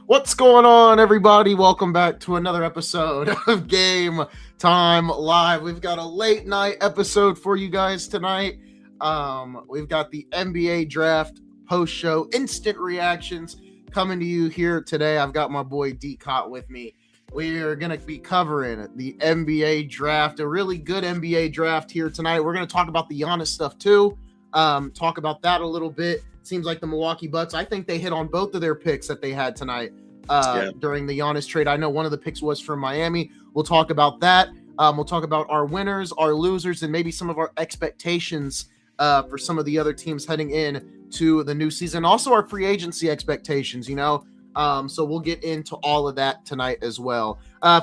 What's going on, everybody? Welcome back to another episode of Game Time Live. We've got a late night episode for you guys tonight. We've got the NBA draft post show instant reactions coming to you here today. I've got my boy D Cott with me. We are going to be covering the NBA draft, a really good NBA draft here tonight. We're going to talk about the Giannis stuff too. Talk about that a little bit. Seems like the Milwaukee Bucks, I think they hit on both of their picks that they had tonight during the Giannis trade. I know one of the picks was from Miami. We'll talk about that. We'll talk about our winners, our losers, and maybe some of our expectations for some of the other teams heading in to the new season. Also our free agency expectations, so we'll get into all of that tonight as well.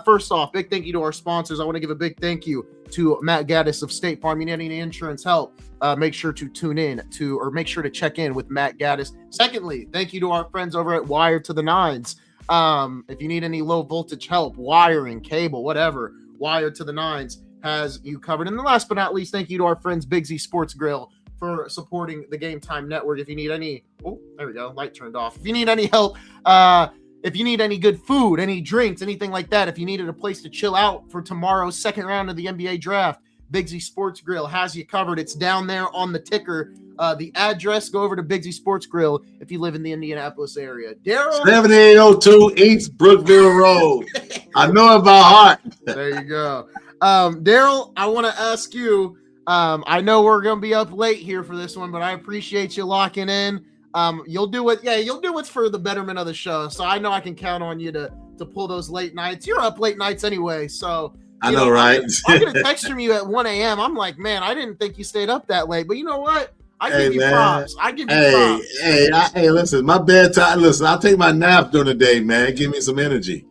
First off, big thank you to our sponsors. I want to give a big thank you to Matt Gaddis of State Farm. You need any insurance help, make sure to make sure to check in with Matt Gaddis. Secondly, thank you to our friends over at Wired to the Nines. If you need any low voltage help, wiring, cable, whatever, Wired to the Nines has you covered. And last but not least, thank you to our friends Big Z Sports Grill for supporting the Game Time Network. If you need any, there we go, light turned off. If you need any help, if you need any good food, any drinks, anything like that, if you needed a place to chill out for tomorrow's second round of the NBA draft, Big Z Sports Grill has you covered. It's down there on the ticker. The address, go over to Big Z Sports Grill if you live in the Indianapolis area. Daryl? 7802 East Brookville Road. I know it by heart. There you go. Daryl, I want to ask you, I know we're going to be up late here for this one, but I appreciate you locking in. You'll do what's for the betterment of the show. So I know I can count on you to pull those late nights. You're up late nights anyway, so I know, right? I'm gonna text from you at 1 a.m. I'm like, man, I didn't think you stayed up that late, but you know what? I give you props. Hey, listen, my bedtime. Listen, I'll take my nap during the day, man. Give me some energy.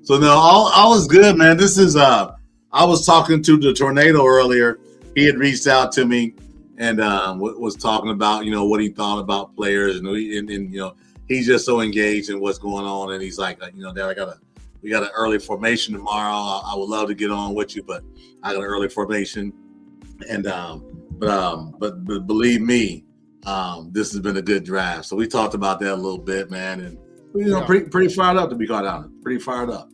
So no, all is good, man. This is I was talking to the Tornado earlier. He had reached out to me and was talking about what he thought about players, and he's just so engaged in what's going on, and he's like, Dad, we got an early formation tomorrow. I would love to get on with you, but I got an early formation, and but believe me, this has been a good draft. So we talked about that a little bit, man, and pretty fired up, to be quite honest. Pretty fired up.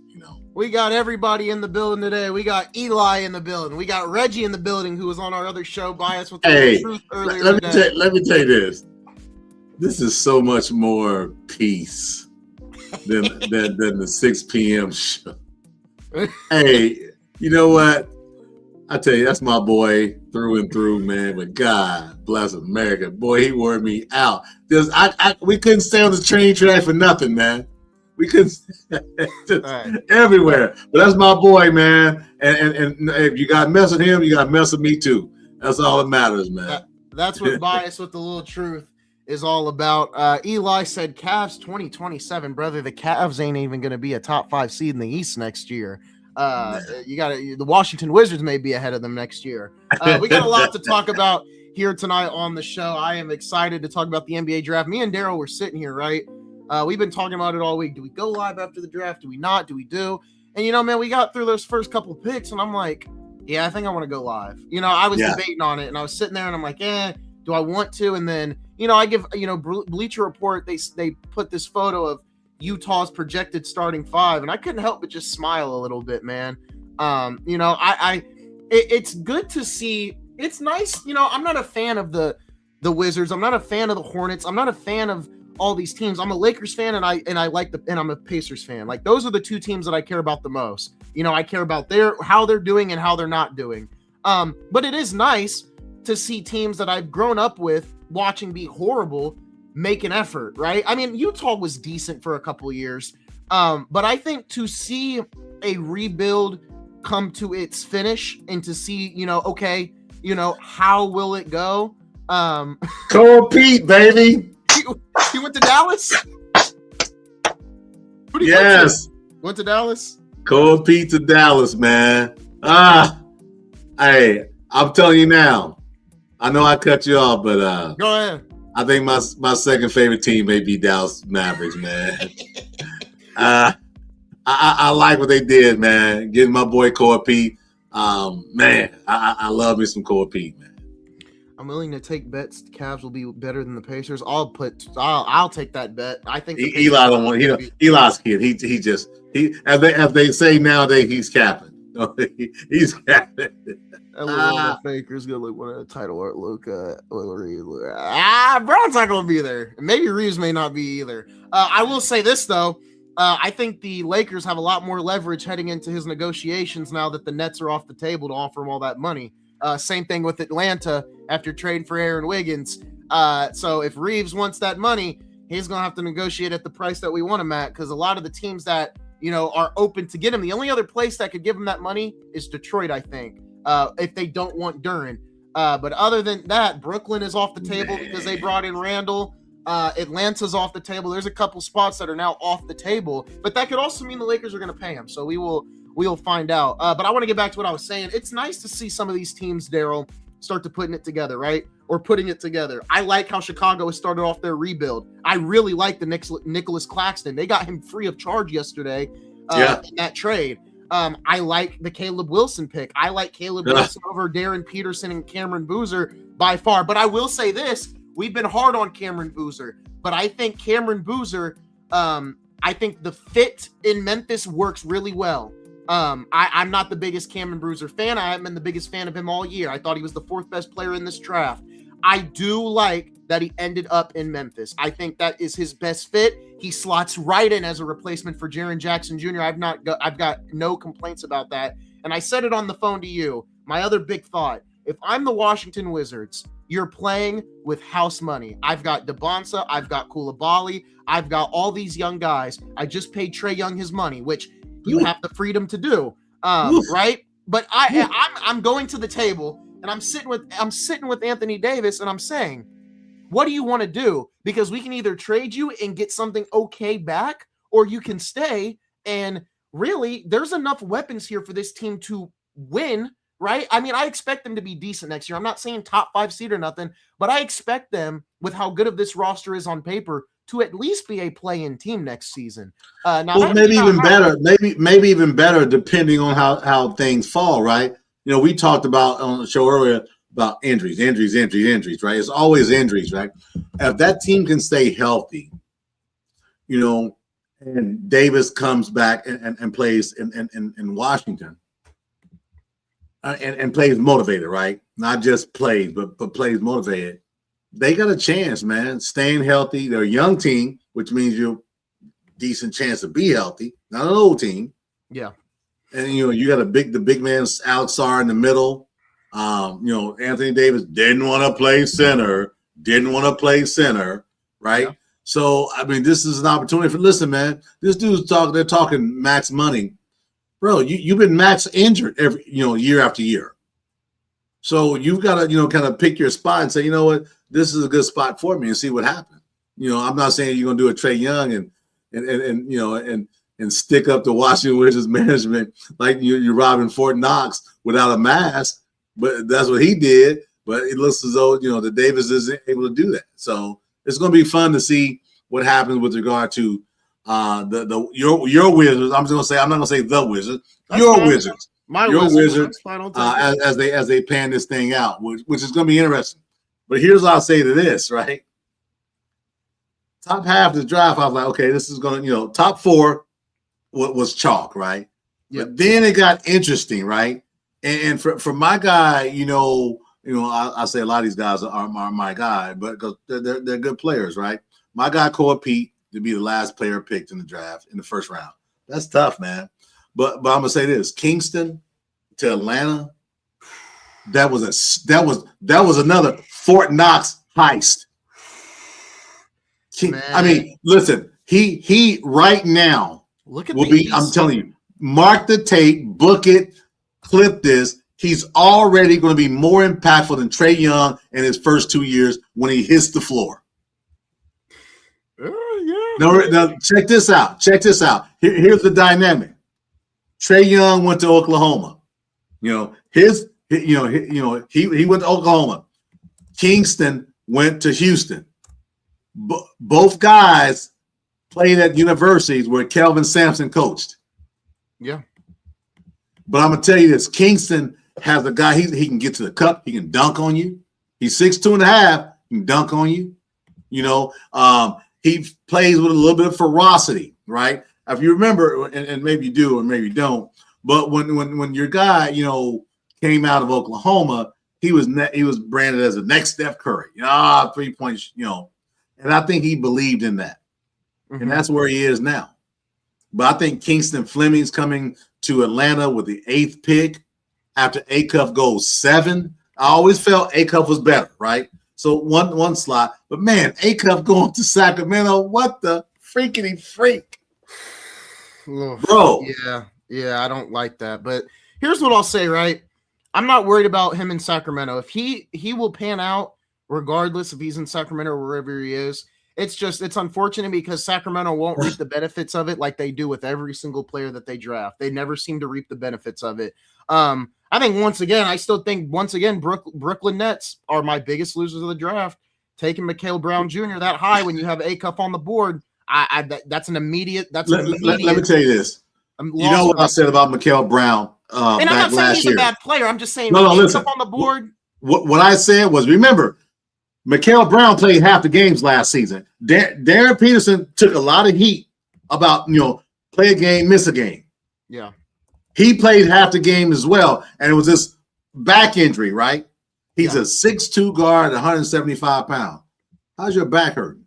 We got everybody in the building today. We got Eli in the building. We got Reggie in the building, who was on our other show, Bias with the Truth earlier today. Let me tell you this. This is so much more peace than the 6 p.m. show. Hey, you know what? I tell you, that's my boy through and through, man. But God bless America. Boy, he wore me out. We couldn't stay on the train track for nothing, man. We couldn't everywhere. But that's my boy, man. And if you got to mess with him, you got to mess with me too. That's all that matters, man. That's what Bias with the Little Truth is all about. Eli said Cavs 2027, brother. The Cavs ain't even going to be a top 5 seed in the East next year. The Washington Wizards may be ahead of them next year. We got a lot to talk about here tonight on the show. I am excited to talk about the NBA draft. Me and Daryl were sitting here, right? We've been talking about it all week. Do we go live after the draft? Do we not? Do we do? And, man, we got through those first couple picks, and I'm like, yeah, I think I want to go live. I was debating on it, and I was sitting there, and I'm like, do I want to? And then, I give, Bleacher Report, they put this photo of Utah's projected starting 5, and I couldn't help but just smile a little bit, man. It's good to see. It's nice. I'm not a fan of the Wizards. I'm not a fan of the Hornets. I'm not a fan of all these teams. I'm a Lakers fan, and I'm a Pacers fan. Like, those are the two teams that I care about the most. I care about how they're doing and how they're not doing. But it is nice to see teams that I've grown up with watching be horrible make an effort, right? I mean, Utah was decent for a couple of years. But I think to see a rebuild come to its finish and to see, how will it go? Cole Pete, baby. He went to Dallas? Yes. Went to Dallas? Cole Pete to Dallas, man. Hey, I'm telling you now. I know I cut you off, but go ahead. I think my second favorite team may be Dallas Mavericks, man. I like what they did, man. Getting my boy Cole Pete. Man, I love me some Cole Pete, man. I'm willing to take bets. The Cavs will be better than the Pacers. I'll take that bet. I think Eli don't want. Eli's kid. He as they say nowadays, he's capping. He's capping. That Faker's gonna look one of the title art. Luka, Brown's not gonna be there. Maybe Reeves may not be either. I will say this though. I think the Lakers have a lot more leverage heading into his negotiations now that the Nets are off the table to offer him all that money. Same thing with Atlanta after trading for Aaron Wiggins. So if Reeves wants that money, he's going to have to negotiate at the price that we want him at, because a lot of the teams that, are open to get him, the only other place that could give him that money is Detroit, I think, if they don't want Duren. But other than that, Brooklyn is off the table because they brought in Randall. Atlanta's off the table. There's a couple spots that are now off the table, but that could also mean the Lakers are going to pay him. So we'll find out. But I want to get back to what I was saying. It's nice to see some of these teams, Daryl, start to putting it together, right? Or putting it together. I like how Chicago has started off their rebuild. I really like the Nicholas Claxton. They got him free of charge yesterday in that trade. I like the Caleb Wilson pick. I like Caleb Wilson over Darren Peterson and Cameron Boozer by far. But I will say this. We've been hard on Cameron Boozer, but I think Cameron Boozer, I think the fit in Memphis works really well. I'm not the biggest Cameron Boozer fan. I haven't been the biggest fan of him all year. I thought he was the fourth best player in this draft. I do like that he ended up in Memphis. I think that is his best fit. He slots right in as a replacement for Jaren Jackson Jr. I've got no complaints about that. And I said it on the phone to you. My other big thought, if I'm the Washington Wizards, you're playing with house money. I've got DeBonsa, I've got Koulibaly, I've got all these young guys. I just paid Trae Young his money, which you have the freedom to do, right? But I'm going to the table and I'm sitting with Anthony Davis and I'm saying, what do you want to do? Because we can either trade you and get something okay back, or you can stay. And really, there's enough weapons here for this team to win. Right? I mean, I expect them to be decent next year. I'm not saying top 5 seed or nothing, but I expect them, with how good of this roster is on paper, to at least be a play-in team next season. Maybe even better. Maybe even better, depending on how things fall. Right? We talked about on the show earlier about injuries, right? It's always injuries, right? If that team can stay healthy, and Davis comes back and plays in Washington. And plays motivated, right? Not just plays, but plays motivated. They got a chance, man. Staying healthy. They're a young team, which means you're decent chance to be healthy. Not an old team. Yeah. And you got the big man Alex Sarr in the middle. Anthony Davis didn't want to play center. Right? Yeah. So I mean, this is an opportunity for. Listen, man. This dude's talking. They're talking max money. Bro, you've been max injured every year after year. So you've got to kind of pick your spot and say, you know what, this is a good spot for me and see what happens. I'm not saying you're gonna do a Trae Young and stick up the Washington Wizards management like you're robbing Fort Knox without a mask, but that's what he did. But it looks as though the Davis isn't able to do that. So it's gonna be fun to see what happens with regard to your Wizards. I'm just gonna say, I'm not gonna say the Wizards. Wizards. Your Wizards. As they pan this thing out, which is gonna be interesting. But here's what I'll say to this, right? Top half of the draft, I was like, okay, this is gonna, top 4 was chalk, right? Yep. But then it got interesting, right? And for my guy, I say a lot of these guys are my guy, but because they're good players, right? My guy Koa Pete to be the last player picked in the draft in the first round. That's tough, man. But I'm gonna say this: Kingston to Atlanta. That was another Fort Knox heist. I mean, listen, he right now look at will be. I'm telling you, mark the tape, book it, clip this. He's already going to be more impactful than Trae Young in his first 2 years when he hits the floor. No, check this out. Here's the dynamic. Trae Young went to Oklahoma. He went to Oklahoma. Kingston went to Houston. Both guys played at universities where Kelvin Sampson coached. Yeah. But I'm gonna tell you this: Kingston has a guy. He can get to the cup. He can dunk on you. He's 6'2.5", he can dunk on you. You know, he plays with a little bit of ferocity, right? If you remember, and maybe you do or maybe you don't, but when your guy, you know, came out of Oklahoma, he was branded as the next Steph Curry. 3 points, you know, and I think he believed in that, and that's where he is now. But I think Kingston Fleming's coming to Atlanta with the 8th pick after Acuff goes 7. I always felt Acuff was better, right? So one slot, but man, Acuff going to Sacramento, what the freakity freak, bro? Yeah, I don't like that. But here's what I'll say, right? I'm not worried about him in Sacramento. If he will pan out regardless if he's in Sacramento or wherever he is. It's unfortunate because Sacramento won't reap the benefits of it like they do with every single player that they draft. They never seem to reap the benefits of it. I think I still think Brooklyn Nets are my biggest losers of the draft. Taking Mikal Brown Jr. that high when you have Acuff on the board, that's an immediate. Let me tell you this. You know what I said about Mikal Brown? And I'm not saying he's a bad player. I'm just saying listen. On the board. What I said was, remember, Mikal Brown played half the games last season. Darren Peterson took a lot of heat about, you know, play a game, miss a game. Yeah. He played half the game as well, and it was this back injury, right? He's a 6'2" guard, 175 pounds. How's your back hurting?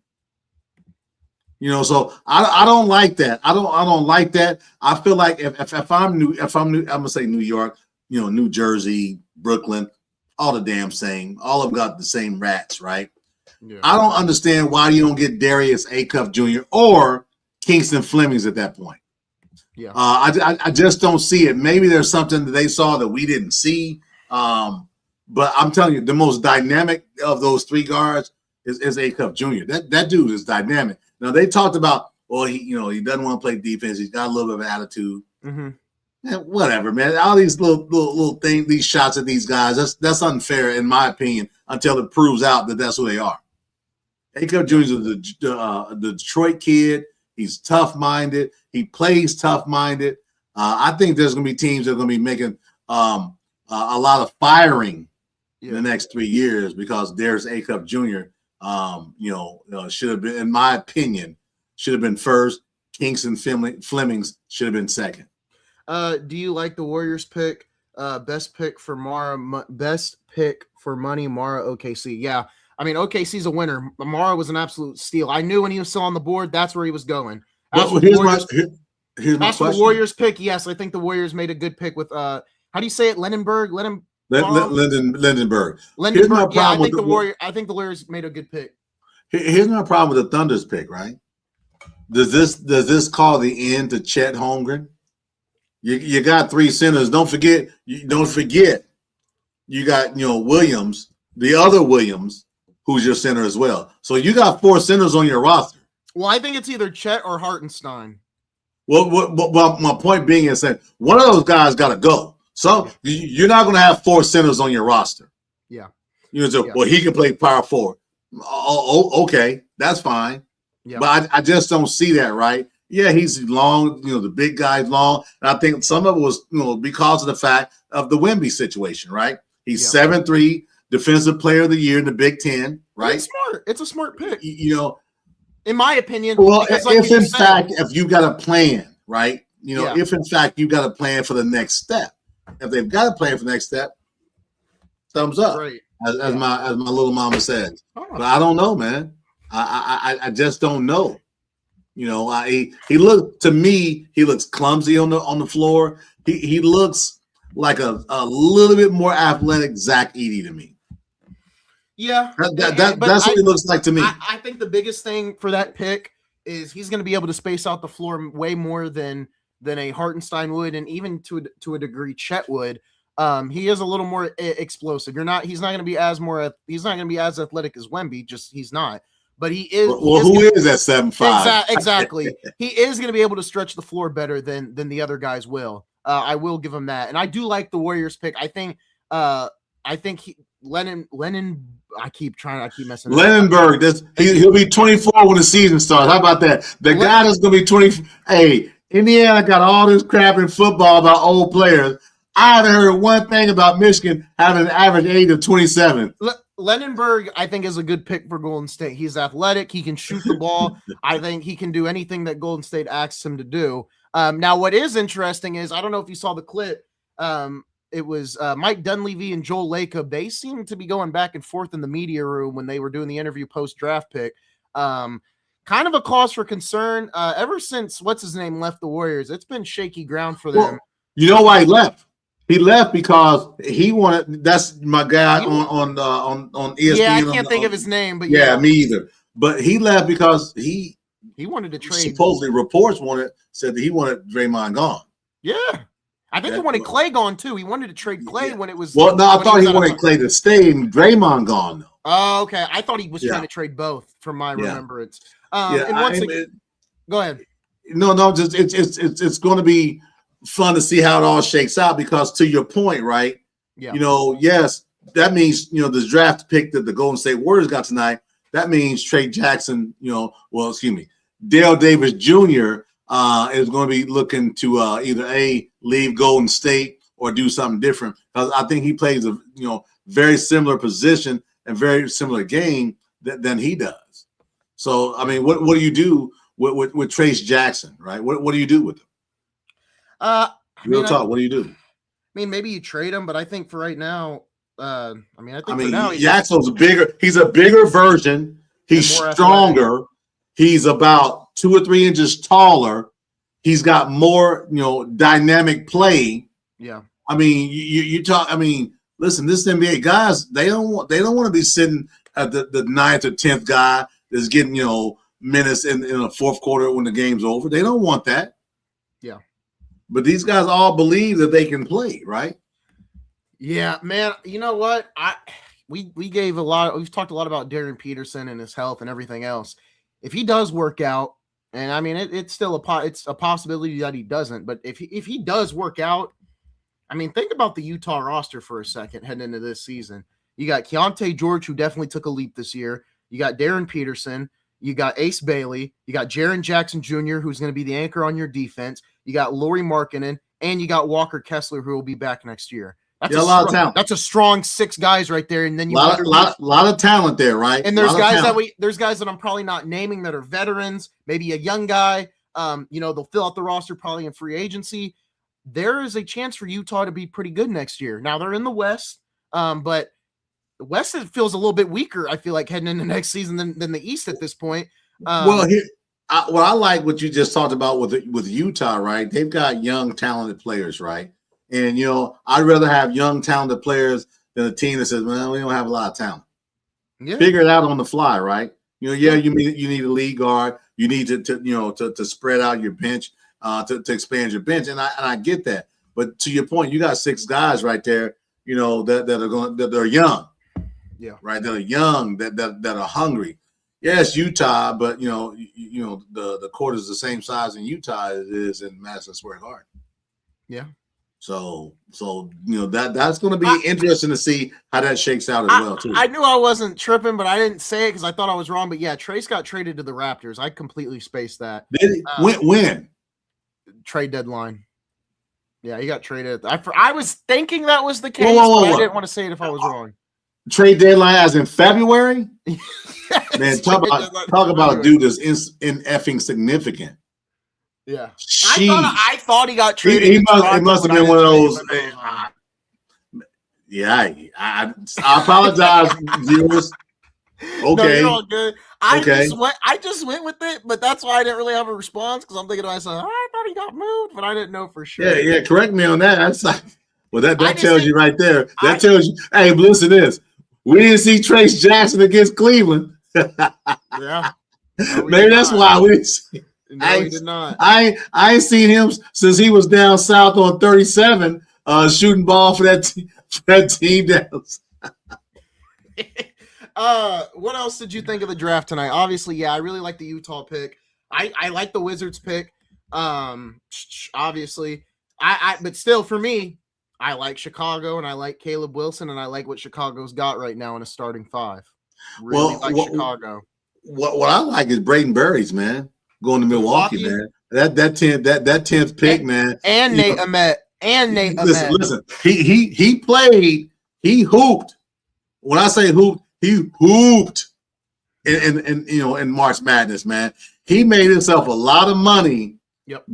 You know, so I don't like that. I don't like that. I feel like if I'm new, I'm gonna say New York, you know, New Jersey, Brooklyn, all the damn same. All of them got the same rats, right? Yeah. I don't understand why you don't get Darius Acuff Jr. or Kingston Flemings at that point. Yeah, I just don't see it. Maybe there's something that they saw that we didn't see. But I'm telling you, the most dynamic of those 3 guards is Acuff Jr. That dude is dynamic. Now they talked about, well, he doesn't want to play defense. He's got a little bit of attitude. Mm-hmm. Man, whatever, man. All these little things, these shots at these guys, that's unfair in my opinion until it proves out that that's who they are. Acuff Jr. is the Detroit kid. He's tough-minded. He plays tough-minded. I think there's going to be teams that are going to be making a lot of firing in the next 3 years because there's Acuff Jr. Should have been, in my opinion, should have been first. Kingston Flemings should have been second. Do you like the Warriors pick? Best pick for money, Mara OKC. Yeah. I mean, OKC's a winner. Mara was an absolute steal. I knew when he was still on the board, that's where he was going. Here's my question. The Warriors pick. Yes, I think the Warriors made a good pick with how do you say it? Lindenberg. Lindenberg. Yeah, I think the Warriors made a good pick. Here's my problem with the Thunder's pick, right? Does this call the end to Chet Holmgren? You got 3 centers. Don't forget. You got Williams, the other Williams, who's your center as well. So you got 4 centers on your roster. Well, I think it's either Chet or Hartenstein. Well, my point being is that one of those guys got to go. So you're not going to have 4 centers on your roster. Yeah. Well, he can play power forward. Oh, okay, that's fine. Yeah. But I just don't see that, right? Yeah, he's long. The big guy's long, and I think some of it was because of the fact of the Wemby situation, right? He's 7'3", defensive player of the year in the Big Ten, right? It's smart. It's a smart pick. In my opinion. Well, if you got a plan, right? If in fact you got a plan for the next step, if they've got a plan for the next step, thumbs up. Right. As my little mama said. But I don't know, man. I just don't know. He looks clumsy on the floor. He looks like a little bit more athletic Zach Edey to me. Yeah, that's what he looks like to me. I think the biggest thing for that pick is he's going to be able to space out the floor way more than a Hartenstein would, and even to a degree Chet would. He is a little more explosive. He's not going to be as athletic as Wemby. He's not. But he is. Well, who is at 7'5"? Exactly. He is going to be able to stretch the floor better than the other guys will. I will give him that, and I do like the Warriors pick. I think Lennon. I keep messing up. Lindenberg. He'll be 24 when the season starts. How about that? The guy that's going to be 20. Hey, Indiana got all this crap in football about old players. I haven't heard one thing about Michigan having an average age of 27. Lenenberg, I think, is a good pick for Golden State. He's athletic. He can shoot the ball. I think he can do anything that Golden State asks him to do. Now, what is interesting is, I don't know if you saw the clip. It was Mike Dunleavy and Joel Lacob. They seemed to be going back and forth in the media room when they were doing the interview post-draft pick. Kind of a cause for concern. Ever since, what's his name, left the Warriors, it's been shaky ground for them. Well, you know why he left? He left because he wanted. That's my guy on ESPN. Yeah, I can't think of his name, but yeah, me either. But he left because he wanted to trade. Supposedly, reports said that he wanted Draymond gone. Yeah, I think he wanted Clay gone too. He wanted to trade Clay when it was. Well, no, I thought he wanted Clay to stay and Draymond gone though. Oh, okay. I thought he was trying to trade both, from my remembrance. And once again, go ahead. No, just it's going to be fun to see how it all shakes out, because to your point, right? Yeah. Yes, that means this draft pick that the Golden State Warriors got tonight. That means Trey Jackson. Dale Davis Jr. Is going to be looking to either leave Golden State or do something different, because I think he plays a very similar position and very similar game than he does. So I mean, what do you do with Trace Jackson, right? What do you do with him? Real talk. What do you do? I mean, maybe you trade him, but I think for right now, for now, Jackson's he's a bigger version. He's stronger. Athletic. He's about 2 or 3 inches taller. He's got more, dynamic play. Yeah. I mean, you talk. I mean, listen, this NBA guys, they don't want to be sitting at the 9th or 10th guy that's getting minutes in the fourth quarter when the game's over. They don't want that. Yeah. But these guys all believe that they can play, right? Yeah, man. You know what? We've talked a lot about Darren Peterson and his health and everything else. If he does work out, and I mean it's still it's a possibility that he doesn't, but if he does work out, I mean, think about the Utah roster for a second heading into this season. You got Keontae George, who definitely took a leap this year. You got Darren Peterson. You got Ace Bailey. You got Jaren Jackson Jr., who's going to be the anchor on your defense. You got Lauri Markkanen, and you got Walker Kessler, who will be back next year. That's a lot of talent. That's a strong 6 guys right there, and then you lot of talent there, right? And there's guys that I'm probably not naming that are veterans, maybe a young guy. They'll fill out the roster probably in free agency. There is a chance for Utah to be pretty good next year. Now they're in the West, but the West feels a little bit weaker, I feel like, heading into next season than the East at this point. I like what you just talked about with Utah, right? They've got young, talented players, right? And, I'd rather have young, talented players than a team that says, well, we don't have a lot of talent. Yeah. Figure it out on the fly, right? You need a lead guard. You need to spread out your bench, to expand your bench. And I get that. But to your point, you got 6 guys right there, that are young. Yeah. Right. That are young, that are hungry. Yes, Utah, but the court is the same size in Utah as it is in Madison Square Garden. Yeah. So that's going to be interesting to see how that shakes out as well too. I knew I wasn't tripping, but I didn't say it because I thought I was wrong. But yeah, Trace got traded to the Raptors. I completely spaced that. Did he? When? Trade deadline. Yeah, he got traded. I was thinking that was the case, but I didn't want to say it if I was wrong. Trade deadline as in February? Man, talk about a dude that's in effing significant. Yeah, I thought he got traded. It must have been one of those. I apologize, viewers. Okay, no, you're all good. I just went with it, but that's why I didn't really have a response, because I'm thinking to myself, I thought he got moved, but I didn't know for sure. Yeah. Correct me on that. That's like, well, that tells you right there. That tells you. Hey, listen to this. We didn't see Trace Jackson against Cleveland. Yeah, maybe that's why we didn't see. No, he did not. I ain't seen him since he was down south on 37, shooting ball for that team down. What else did you think of the draft tonight? Obviously, yeah, I really like the Utah pick. I like the Wizards pick. Obviously, but still, for me, I like Chicago, and I like Caleb Wilson, and I like what Chicago's got right now in a starting 5. Really like Chicago. What I like is Braden Berries, man. Going to Milwaukee, man. That 10th pick, man. And Nate Ahmed. Listen, he played, he hooped. When I say hooped, He hooped in March Madness, man. He made himself a lot of money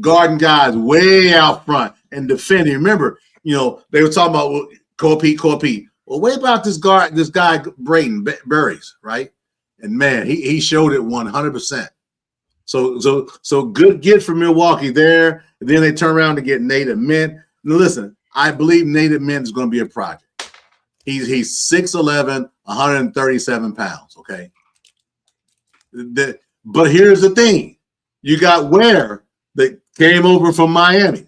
guarding guys way out front and defending. Remember, they were talking about Core Pete. Well, what about this guy Brayden Burris, right? And man, he showed it 100%. So good get from Milwaukee there. And then they turn around to get Nate Mint. Now listen, I believe Nate Mint is going to be a project. He's 6'11", 137 pounds. Okay. But here's the thing: you got Ware that came over from Miami.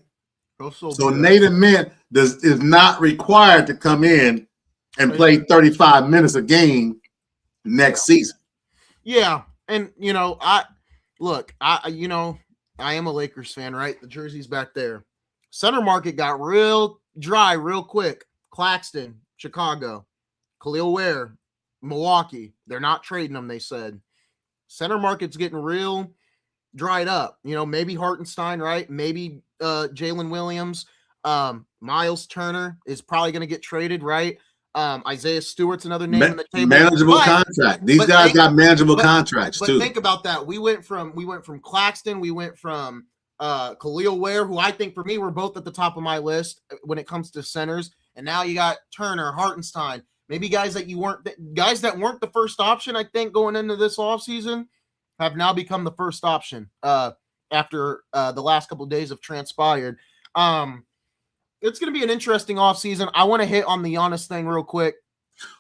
So Nate Mint is not required to come in and play 35 minutes a game next season. Yeah, and I am a Lakers fan, right? The jersey's back there. Center market got real dry real quick. Claxton, Chicago, Khalil Ware, Milwaukee. They're not trading them, they said. Center market's getting real dried up. Maybe Hartenstein, right? Maybe Jalen Williams. Miles Turner is probably going to get traded, right? Isaiah Stewart's another name on the table. Manageable contract. These guys got manageable contracts too. But think about that. We went from Claxton. We went from Khalil Ware, who I think for me were both at the top of my list when it comes to centers. And now you got Turner, Hartenstein, maybe guys that weren't the first option. I think going into this offseason have now become the first option after the last couple of days have transpired. It's going to be an interesting offseason. I want to hit on the Giannis thing real quick.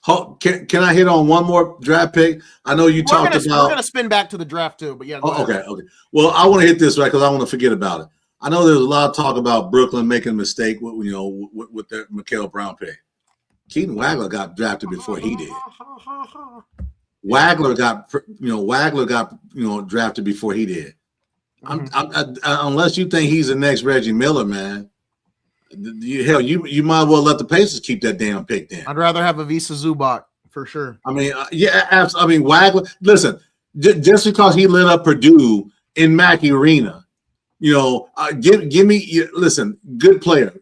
Can I hit on one more draft pick? I know you talked about. We're going to spin back to the draft too, but yeah. Okay. Well, I want to hit this right because I want to forget about it. I know there's a lot of talk about Brooklyn making a mistake with their Mikal Brown pick. Keaton Wagler got drafted before he did. Wagler got drafted before he did. Unless you think he's the next Reggie Miller, man. Hell, you might as well let the Pacers keep that damn pick then. I'd rather have Ivica Zubac for sure. I mean, Wagler. Listen, just because he lit up Purdue in Mackey Arena, give me. Listen, good player,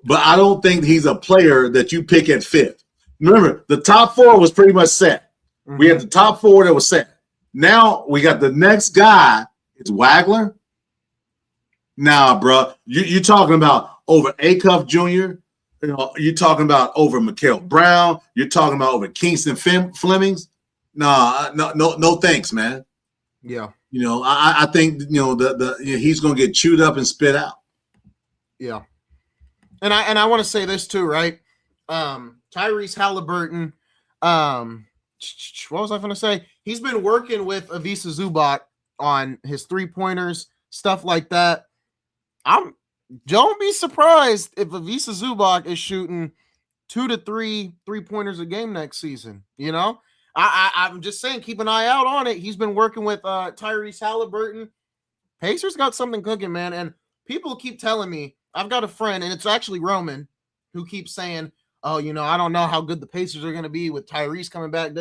but I don't think he's a player that you pick at fifth. Remember, the top four was pretty much set. Mm-hmm. We had the top four that was set. Now we got the next guy. It's Wagler. Nah, bro, you talking about over Acuff Jr. You're talking about over Mikal Brown. You're talking about over Kingston Flemings. Nah, no, thanks, man. Yeah. I think he's gonna get chewed up and spit out. Yeah. And I want to say this too, right? Tyrese Halliburton. What was I gonna say? He's been working with Ivica Zubac on his 3-pointers, stuff like that. Don't be surprised if Ivica Zubac is shooting 2 to 3 3-pointers a game next season. I'm just saying, keep an eye out on it. He's been working with Tyrese Halliburton. Pacers got something cooking, man. And people keep telling me, I've got a friend, and it's actually Roman, who keeps saying, oh, I don't know how good the Pacers are going to be with Tyrese coming back.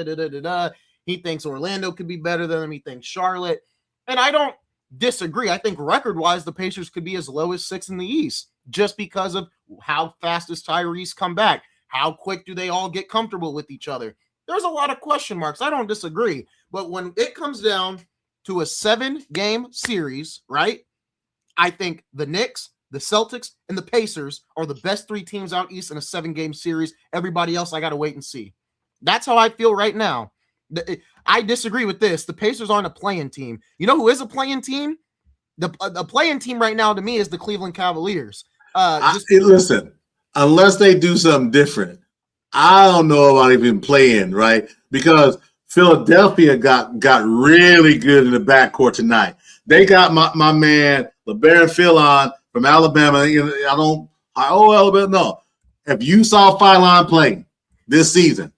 He thinks Orlando could be better than him. He thinks Charlotte. And I don't disagree. I think record-wise, the Pacers could be as low as 6 in the East just because of how fast does Tyrese come back? How quick do they all get comfortable with each other? There's a lot of question marks. I don't disagree. But when it comes down to a 7-game series, right, I think the Knicks, the Celtics, and the Pacers are the best 3 teams out East in a 7-game series. Everybody else, I got to wait and see. That's how I feel right now. I disagree with this. The Pacers aren't a play-in team. You know who is a play-in team? The play-in team right now to me is the Cleveland Cavaliers. Listen, unless they do something different, I don't know about even playing, right? Because Philadelphia got really good in the backcourt tonight. They got my man LeBaron Philon from Alabama. Alabama. No, if you saw Philon play this season,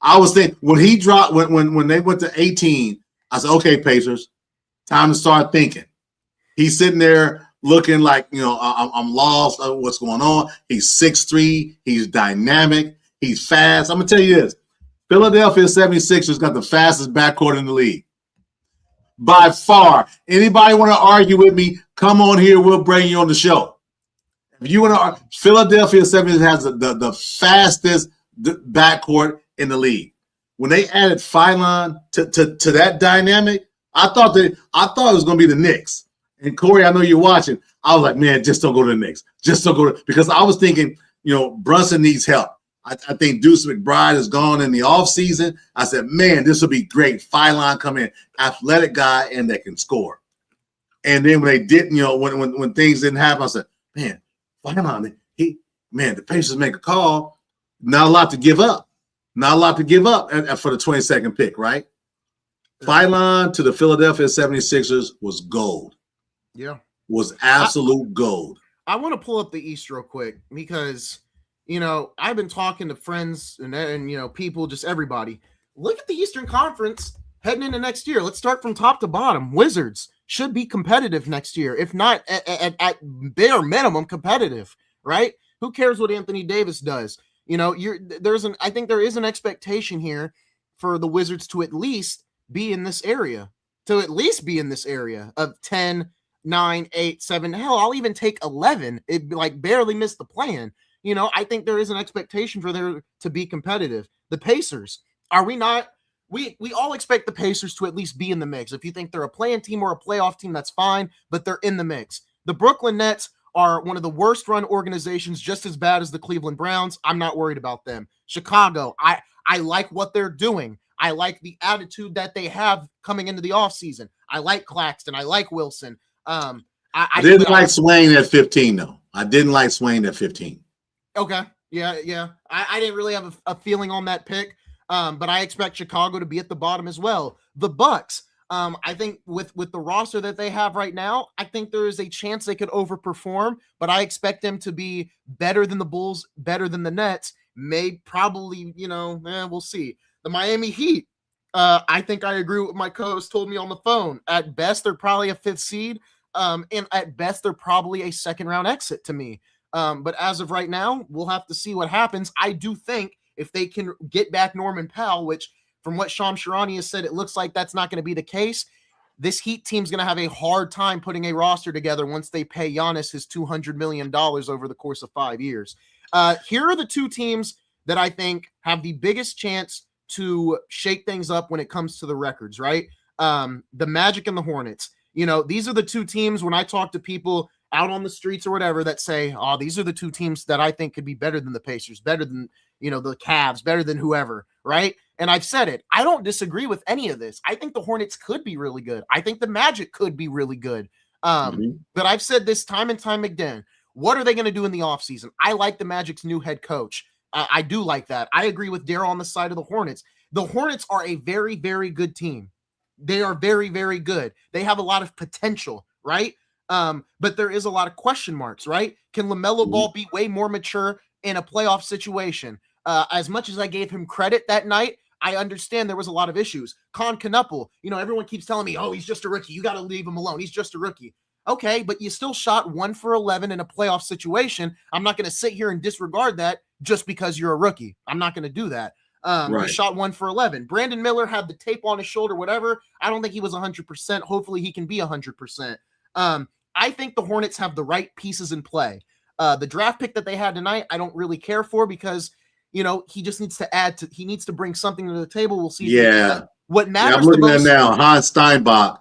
I was thinking when he dropped when they went to 18, I said, okay, Pacers, time to start thinking. He's sitting there looking like, I'm lost of what's going on. He's 6'3", he's dynamic, he's fast. I'm gonna tell you this: Philadelphia 76ers got the fastest backcourt in the league. By far. Anybody want to argue with me, come on here, we'll bring you on the show. If you want to, Philadelphia 76ers has the fastest backcourt in the league. when they added Phylon to that dynamic, I thought it was going to be the Knicks. And Corey, I know you're watching. I was like, man, just don't go to the Knicks. Just don't go to, because I was thinking, Brunson needs help. I think Deuce McBride is gone in the offseason. I said, man, this will be great. Phylon come in, athletic guy, and they can score. And then when they didn't, when things didn't happen, I said, man, Phylon, the Pacers make a call. Not a lot to give up. Not a lot to give up for the 22nd pick, right? Phylon to the Philadelphia 76ers was gold. Yeah. Was absolute gold. I want to pull up the East real quick because, I've been talking to friends and people, just everybody. Look at the Eastern Conference heading into next year. Let's start from top to bottom. Wizards should be competitive next year, if not at bare minimum competitive, right? Who cares what Anthony Davis does? I think there is an expectation here for the Wizards to at least be in this area, of 10, 9, 8, 7. Hell, I'll even take 11. It barely missed the plan. I think there is an expectation for there to be competitive. The Pacers, are we not? We all expect the Pacers to at least be in the mix. If you think they're a play-in team or a playoff team, that's fine, but they're in the mix. The Brooklyn Nets are one of the worst run organizations, just as bad as the Cleveland Browns. I'm not worried about them. Chicago, I like what they're doing. I like the attitude that they have coming into the offseason. I like Claxton. I like Wilson. I didn't like Swain at 15, though. I didn't like Swain at 15. Okay. Yeah. I didn't really have a feeling on that pick, but I expect Chicago to be at the bottom as well. The Bucks, I think with the roster that they have right now, I think there is a chance they could overperform, but I expect them to be better than the Bulls, better than the Nets. Probably, we'll see. The Miami Heat, I think I agree with what my co-host told me on the phone. At best, they're probably a 5th seed, and at best, they're probably a second-round exit to me. But as of right now, we'll have to see what happens. I do think if they can get back Norman Powell, which from what Shams Charania has said, it looks like that's not going to be the case. This Heat team's going to have a hard time putting a roster together once they pay Giannis his $200 million over the course of 5 years. Here are the two teams that I think have the biggest chance to shake things up when it comes to the records, right? The Magic and the Hornets. These are the two teams when I talk to people out on the streets or whatever that say, oh, these are the two teams that I think could be better than the Pacers, better than, the Cavs, better than whoever, right? And I've said it. I don't disagree with any of this. I think the Hornets could be really good. I think the Magic could be really good. But I've said this time and time again. What are they going to do in the offseason? I like the Magic's new head coach. I do like that. I agree with Daryl on the side of the Hornets. The Hornets are a very, very good team. They are very, very good. They have a lot of potential, right? But there is a lot of question marks, right? Can LaMelo Ball be way more mature in a playoff situation? As much as I gave him credit that night, I understand there was a lot of issues. Con Knuppel, everyone keeps telling me, oh, he's just a rookie. You got to leave him alone. He's just a rookie. Okay, but you still shot 1 for 11 in a playoff situation. I'm not going to sit here and disregard that just because you're a rookie. I'm not going to do that. He shot 1 for 11. Brandon Miller had the tape on his shoulder, whatever. I don't think he was 100%. Hopefully he can be 100%. I think the Hornets have the right pieces in play. The draft pick that they had tonight, I don't really care for because, he just needs to he needs to bring something to the table. We'll see. What matters I'm looking at now, Hans Steinbach.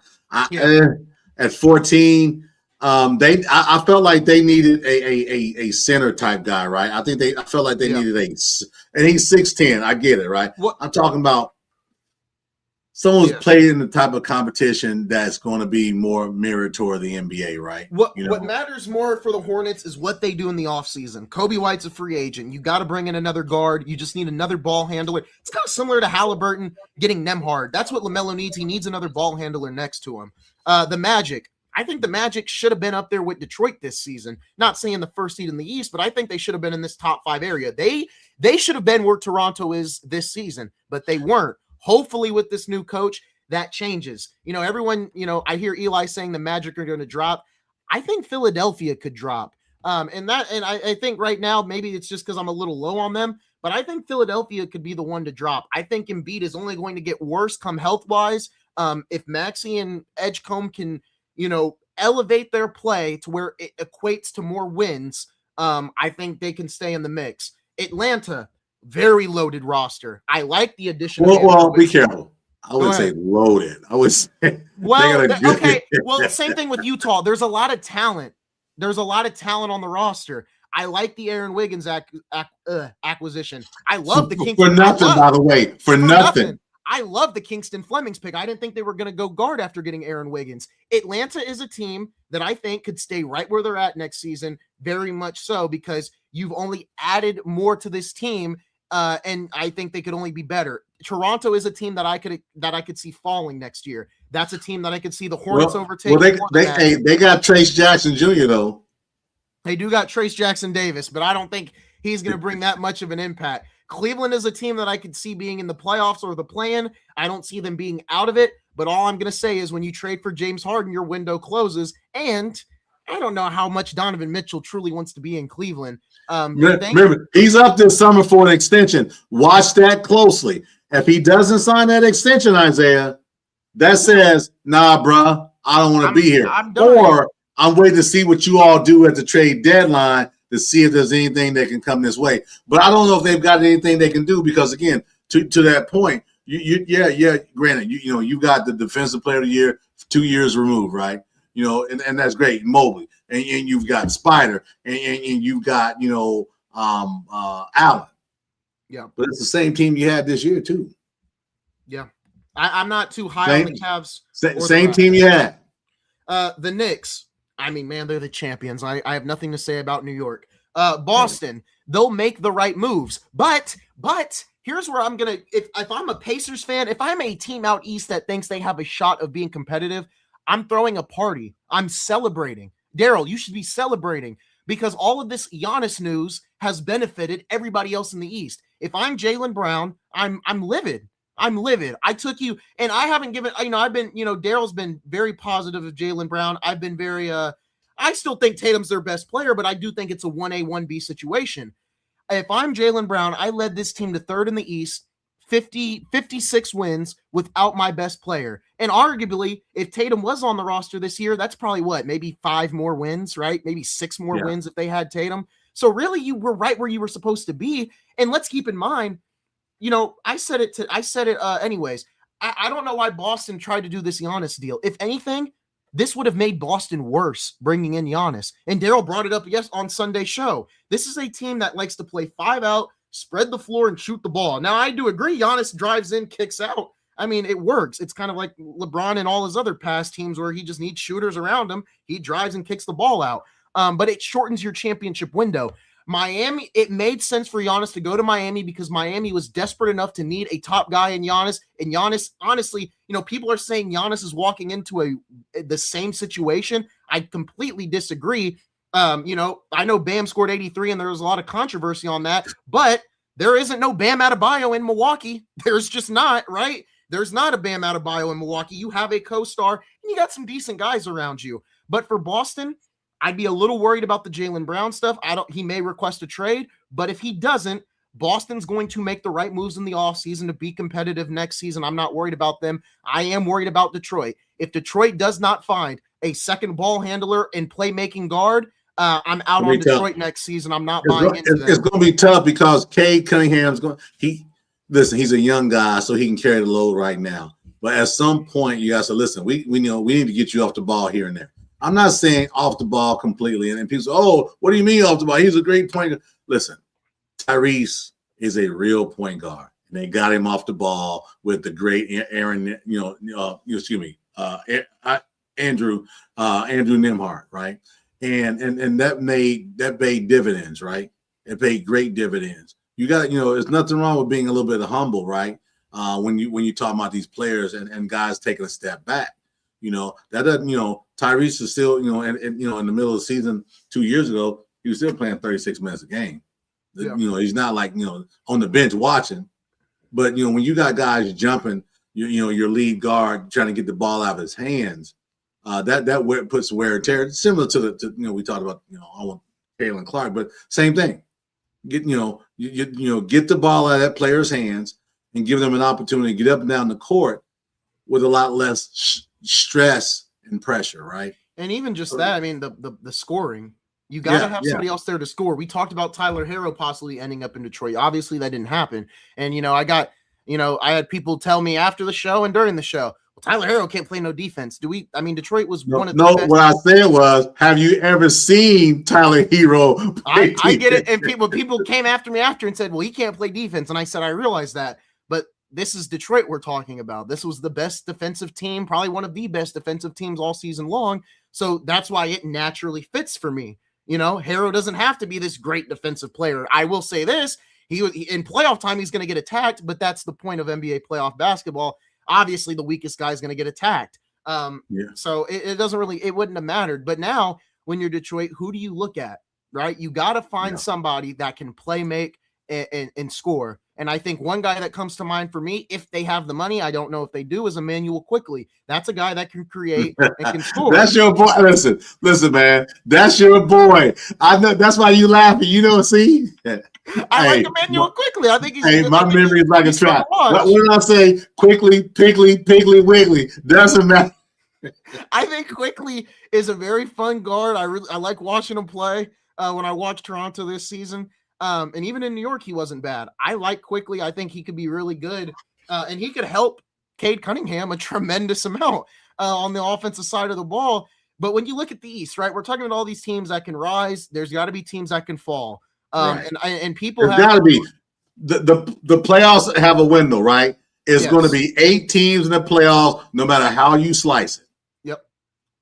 At 14, I felt like they needed a center type guy, right? I felt like they needed and he's 6'10". I get it, right? I'm talking about someone who's played in the type of competition that's going to be more mirrored toward the NBA, right? What matters more for the Hornets is what they do in the offseason. Kobe White's a free agent. You got to bring in another guard. You just need another ball handler. It's kind of similar to Halliburton getting Nembhard. That's what LaMelo needs. He needs another ball handler next to him. The Magic. I think the Magic should have been up there with Detroit this season. Not saying the first seed in the East, but I think they should have been in this top 5 area. They should have been where Toronto is this season, but they weren't. Hopefully with this new coach, that changes. Everyone, I hear Eli saying the Magic are going to drop. I think Philadelphia could drop. And I think right now, maybe it's just because I'm a little low on them, but I think Philadelphia could be the one to drop. I think Embiid is only going to get worse come health-wise. If Maxey and Edgecombe can, elevate their play to where it equates to more wins, I think they can stay in the mix. Atlanta, very loaded roster. I like the addition. Well, be careful. I would say loaded. I would say okay. Well, same thing with Utah. There's a lot of talent. There's a lot of talent on the roster. I like the Aaron Wiggins acquisition. I love the Kingston. For nothing, by the way. For nothing. I love the Kingston Flemings pick. I didn't think they were going to go guard after getting Aaron Wiggins. Atlanta is a team that I think could stay right where they're at next season, very much so, because you've only added more to this team, and I think they could only be better. Toronto is a team that I could see falling next year. That's a team that I could see the Hornets overtaking. Well, they got Trace Jackson Jr. though. They do got Trace Jackson Davis, but I don't think he's going to bring that much of an impact. Cleveland is a team that I could see being in the playoffs or the play-in. I don't see them being out of it, but all I'm going to say is when you trade for James Harden, your window closes, and I don't know how much Donovan Mitchell truly wants to be in Cleveland. Remember, he's up this summer for an extension. Watch that closely. If he doesn't sign that extension, Isaiah, that says, nah, bruh, I don't want to be here. Or I'm waiting to see what you all do at the trade deadline to see if there's anything that can come this way. But I don't know if they've got anything they can do because, again, to that point, granted, you got the defensive player of the year 2 years removed, right? And that's great, Mobley, and you've got Spider, and you've got Allen. Yeah, but it's the same team you had this year too. Yeah, I'm not too high on the Cavs. Same team you had. The Knicks. I mean, man, they're the champions. I have nothing to say about New York. Boston, they'll make the right moves. But here's where I'm going to, if I'm a Pacers fan, if I'm a team out east that thinks they have a shot of being competitive, I'm throwing a party. I'm celebrating. Daryl, you should be celebrating because all of this Giannis news has benefited everybody else in the East. If I'm Jaylen Brown, I'm livid. I'm livid. I took you, and I haven't given, I've been, Daryl's been very positive of Jaylen Brown. I've been very, I still think Tatum's their best player, but I do think it's a 1A, 1B situation. If I'm Jaylen Brown, I led this team to third in the East, 56 wins without my best player. And arguably, if Tatum was on the roster this year, that's probably maybe 5 more wins, right? Maybe 6 more wins if they had Tatum. So really, you were right where you were supposed to be. And let's keep in mind, I said it anyways. I don't know why Boston tried to do this Giannis deal. If anything, this would have made Boston worse bringing in Giannis. And Daryl brought it up on Sunday's show. This is a team that likes to play 5 out, spread the floor, and shoot the ball. Now, I do agree Giannis drives in, kicks out. I mean, it works. It's kind of like LeBron and all his other past teams where he just needs shooters around him. He drives and kicks the ball out. But it shortens your championship window. Miami, it made sense for Giannis to go to Miami because Miami was desperate enough to need a top guy in Giannis. And Giannis, honestly, people are saying Giannis is walking into the same situation. I completely disagree. I know Bam scored 83 and there was a lot of controversy on that, but there isn't no Bam Adebayo in Milwaukee. There's just not, right? There's not a Bam Adebayo in Milwaukee. You have a co-star and you got some decent guys around you. But for Boston, I'd be a little worried about the Jaylen Brown stuff. He may request a trade, but if he doesn't, Boston's going to make the right moves in the offseason to be competitive next season. I'm not worried about them. I am worried about Detroit. If Detroit does not find a second ball handler and playmaking guard, I'm out on Detroit next season. I'm not buying into that. It's going to be tough because Cade Cunningham's going. He's a young guy, so he can carry the load right now. But at some point, you guys say, listen, we need to get you off the ball here and there. I'm not saying off the ball completely. And then people say, oh, what do you mean off the ball? He's a great point guard. Listen, Tyrese is a real point guard. And they got him off the ball with the great Andrew Nembhard, right? And that paid dividends, right? It paid great dividends. You got, there's nothing wrong with being a little bit humble, right? When you talk about these players and guys taking a step back. That doesn't, Tyrese is still, in the middle of the season 2 years ago, he was still playing 36 minutes a game. Yeah. He's not like, on the bench watching. But, when you got guys jumping, your lead guard trying to get the ball out of his hands, that puts wear and tear. Similar to we talked about, I want Caitlin Clark, but same thing. Get, get the ball out of that player's hands and give them an opportunity to get up and down the court with a lot less stress and pressure, right? And even just that, I mean, the scoring. You got to have somebody else there to score. We talked about Tyler Herro possibly ending up in Detroit. Obviously, that didn't happen. And, I had people tell me after the show and during the show, well, Tyler Herro can't play no defense. Detroit was one of the best. What I said was, have you ever seen Tyler Herro play I get it. And people came after me after and said, well, he can't play defense. And I said, I realize that. But this is Detroit we're talking about. This was the best defensive team, probably one of the best defensive teams all season long. So that's why it naturally fits for me. Herro doesn't have to be this great defensive player. I will say this, he in playoff time, he's going to get attacked, but that's the point of NBA playoff basketball. Obviously, the weakest guy is going to get attacked. So it wouldn't have mattered. But now when you're Detroit, who do you look at, right? You got to find somebody that can play, make, and score. And I think one guy that comes to mind for me, if they have the money, I don't know if they do, is Immanuel Quickley. That's a guy that can create and can score. That's your boy. Listen, man. That's your boy. I know. That's why you laughing. See? I like Immanuel Quickley. I think he's. My memory is like a trap. What did I say? Quickly, Piggly, Wiggly. Doesn't matter. I think Quickley is a very fun guard. I like watching him play. When I watched Toronto this season. And even in New York, he wasn't bad. I like Quickley. I think he could be really good. And he could help Cade Cunningham a tremendous amount on the offensive side of the ball. But when you look at the East, right, we're talking about all these teams that can rise. There's got to be teams that can fall. Right. And people have got to be. The playoffs have a window, right? It's going to be 8 teams in the playoffs, no matter how you slice it. Yep.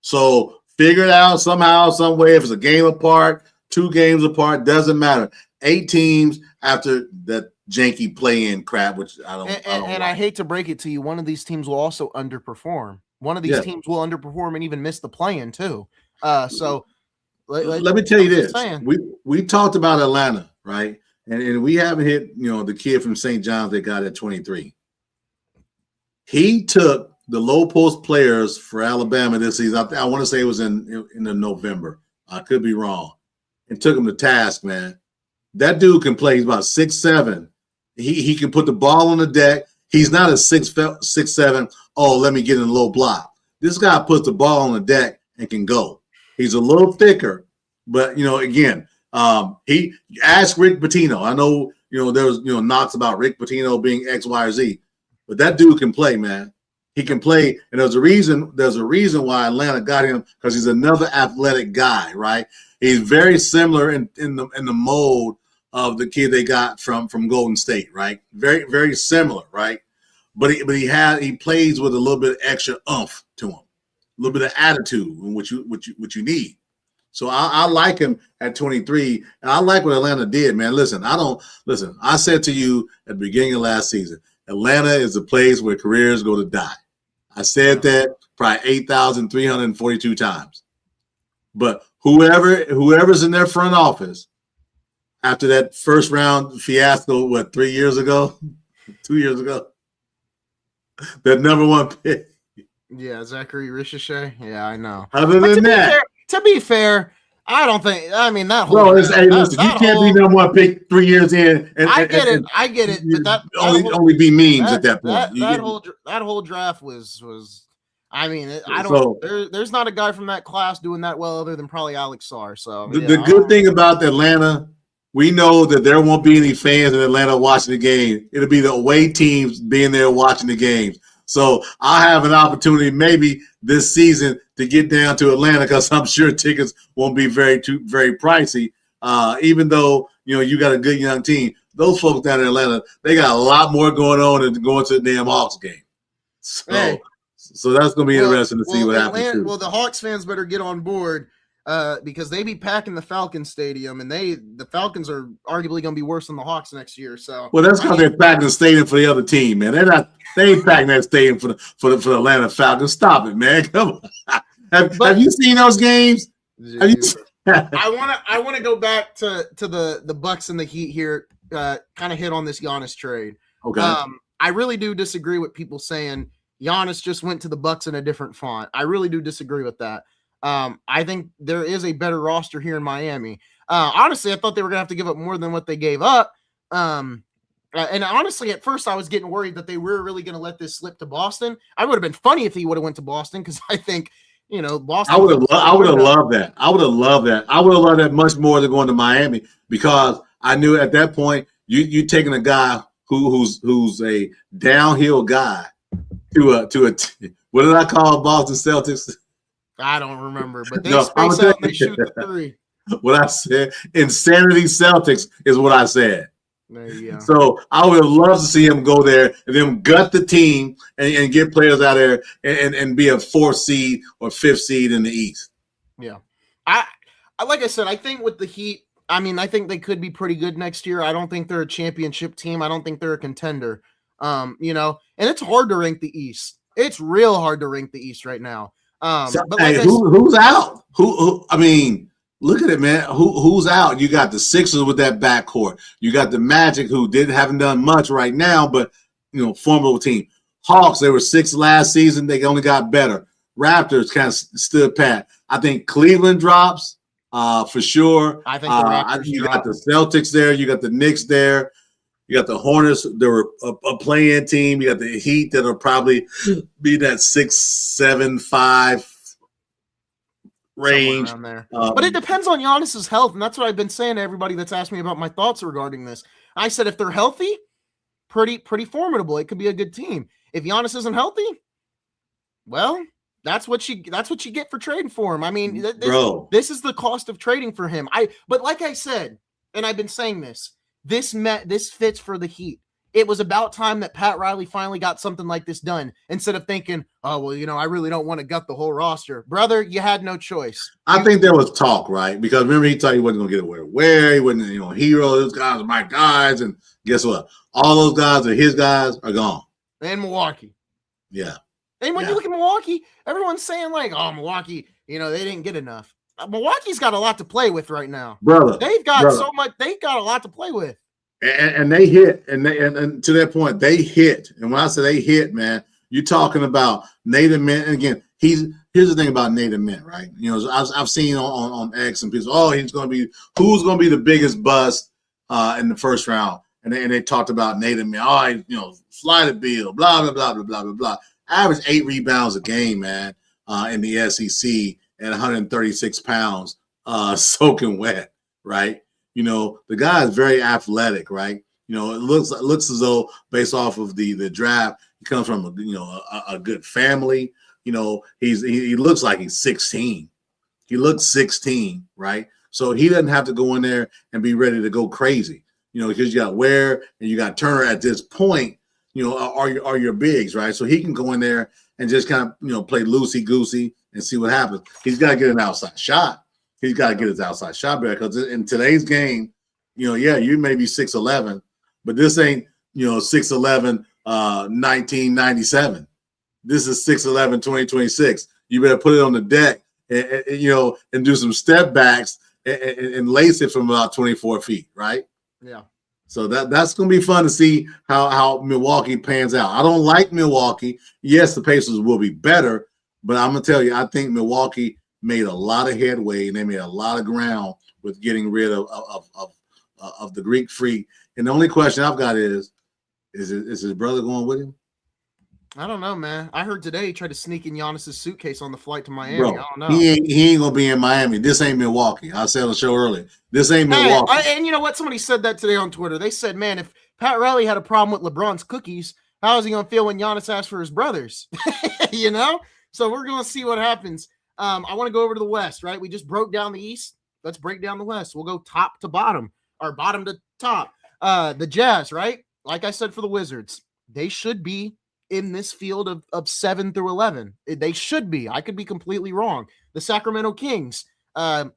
So figure it out somehow, some way. If it's a game apart, 2 games apart, doesn't matter. 8 teams after that janky play-in crap, which I don't. And I hate to break it to you, one of these teams will also underperform. One of these teams will underperform and even miss the play-in too. So let me tell you this: we talked about Atlanta, right? And we haven't hit the kid from St. John's they got at 23. He took the low post players for Alabama this season. I want to say it was in the November. I could be wrong. And took him to task, man. That dude can play. He's about 6'7". He can put the ball on the deck. He's not a 6'7". Oh, let me get in a low block. This guy puts the ball on the deck and can go. He's a little thicker, but again, he asked Rick Pitino. I know there was knocks about Rick Pitino being X, Y, or Z, but that dude can play, man. He can play, and there's a reason why Atlanta got him, because he's another athletic guy, right? He's very similar in the mold of the kid they got from Golden State, right? Very, very similar, right? But he plays with a little bit of extra oomph to him, a little bit of attitude, which you need. So I like him at 23, and I like what Atlanta did, man. I said to you at the beginning of last season, Atlanta is a place where careers go to die. I said that probably 8,342 times. But whoever's in their front office after that first round fiasco, 3 years ago, 2 years ago, that number 1 pick. Yeah, Zachary Ricochet. Yeah, I know. Other than that, to be fair, I don't think. I mean, that whole. Bro, listen, you can't be number 1 pick 3 years in. I get it. But that only be memes at that point. That whole draft was. I mean, I don't. There's not a guy from that class doing that well, other than probably Alex Sarr. So the good thing about Atlanta, we know that there won't be any fans in Atlanta watching the game. It'll be the away teams being there watching the games. So I'll have an opportunity maybe this season to get down to Atlanta, because I'm sure tickets won't be very pricey. Even though you got a good young team, those folks down in Atlanta, they got a lot more going on than going to the damn Hawks game. So that's going to be interesting to see what happens. Well, the Hawks fans better get on board because they be packing the Falcons Stadium, and the Falcons are arguably going to be worse than the Hawks next year. So that's because they're packing the stadium for the other team, man. They ain't packing that stadium for the Atlanta Falcons. Stop it, man. Come on. Have you seen those games? I want to go back to the Bucks and the Heat here. Kind of hit on this Giannis trade. Okay. I really do disagree with people saying Giannis just went to the Bucks in a different font. I really do disagree with that. I think there is a better roster here in Miami. Honestly, I thought they were going to have to give up more than what they gave up. And honestly, at first I was getting worried that they were really going to let this slip to Boston. I would have been funny if he would have went to Boston, because I think Boston. I would have loved that. I would have loved that much more than going to Miami, because I knew at that point you taking a guy who's a downhill guy to a what did I call Boston Celtics? I don't remember, but they space out and they shoot the three. What I said, insanity Celtics is what I said. There you go. So I would have loved to see him go there and then gut the team and get players out there and be a 4th seed or 5th seed in the East. Yeah. I like I said, I think with the Heat, I think they could be pretty good next year. I don't think they're a championship team. I don't think they're a contender. And it's hard to rank the East. It's real hard to rank the East right now. Who's out? Who? I mean, look at it, man. Who's out? You got the Sixers with that backcourt. You got the Magic, who haven't done much right now, but formidable team. Hawks, they were 6th last season. They only got better. Raptors kind of stood pat. I think Cleveland drops for sure. I think the Raptors you got the Celtics there. You got the Knicks there. You got the Hornets. They were a play-in team. You got the Heat that'll probably be that 6, 7, 5 range. There. But it depends on Giannis's health, and that's what I've been saying to everybody that's asked me about my thoughts regarding this. I said if they're healthy, pretty formidable. It could be a good team. If Giannis isn't healthy, well, that's what you get for trading for him. I mean, this is the cost of trading for him. But like I said, and I've been saying this fits for the Heat. It was about time that Pat Riley finally got something like this done, instead of thinking, oh, well, I really don't want to gut the whole roster. Brother, you had no choice. I think there was talk, right? Because remember, he thought he wasn't going to get away where he wasn't, hero. Those guys are my guys. And guess what? All those guys are his guys are gone. And Milwaukee. Yeah. And when you look at Milwaukee, everyone's saying like, oh, Milwaukee, they didn't get enough. Milwaukee's got a lot to play with right now. Brother. They've got so much. They've got a lot to play with. And they hit, and to that point, they hit. And when I say they hit, man, you're talking about Nathan Mint. And again, here's the thing about Nathan Mint, right? I've seen on X and people, who's going to be the biggest bust in the first round, and they talked about Nathan Mint. Fly the bill, blah blah blah blah blah blah blah. Average 8 rebounds a game, man, in the SEC at 136 pounds, soaking wet, right? The guy is very athletic, right? It looks as though, based off of the draft, he comes from a good family. He looks like he's 16. He looks 16, right? So he doesn't have to go in there and be ready to go crazy, because you got Ware and you got Turner at this point, are your bigs, right? So he can go in there and just kind of, play loosey-goosey and see what happens. He's got to get an outside shot. He's got to get his outside shot back, because in today's game, you may be 6'11", but this ain't, 6'11", 1997. This is 6'11", 2026. You better put it on the deck and do some step backs and lace it from about 24 feet, right? Yeah. So that's going to be fun to see how Milwaukee pans out. I don't like Milwaukee. Yes, the Pacers will be better, but I'm going to tell you, I think Milwaukee made a lot of headway, and they made a lot of ground with getting rid of the Greek Freak. And the only question I've got is his brother going with him? I don't know, man. I heard today he tried to sneak in Giannis's suitcase on the flight to Miami. Bro, I don't know. He ain't gonna be in Miami. This ain't Milwaukee. I said on the show earlier. This ain't Milwaukee. And you know what? Somebody said that today on Twitter. They said, man, if Pat Riley had a problem with LeBron's cookies, how is he gonna feel when Giannis asks for his brothers? So we're gonna see what happens. I want to go over to the West, right? We just broke down the East. Let's break down the West. We'll go top to bottom, or bottom to top. The Jazz, right? Like I said for the Wizards, they should be in this field of 7 through 11. They should be. I could be completely wrong. The Sacramento Kings, not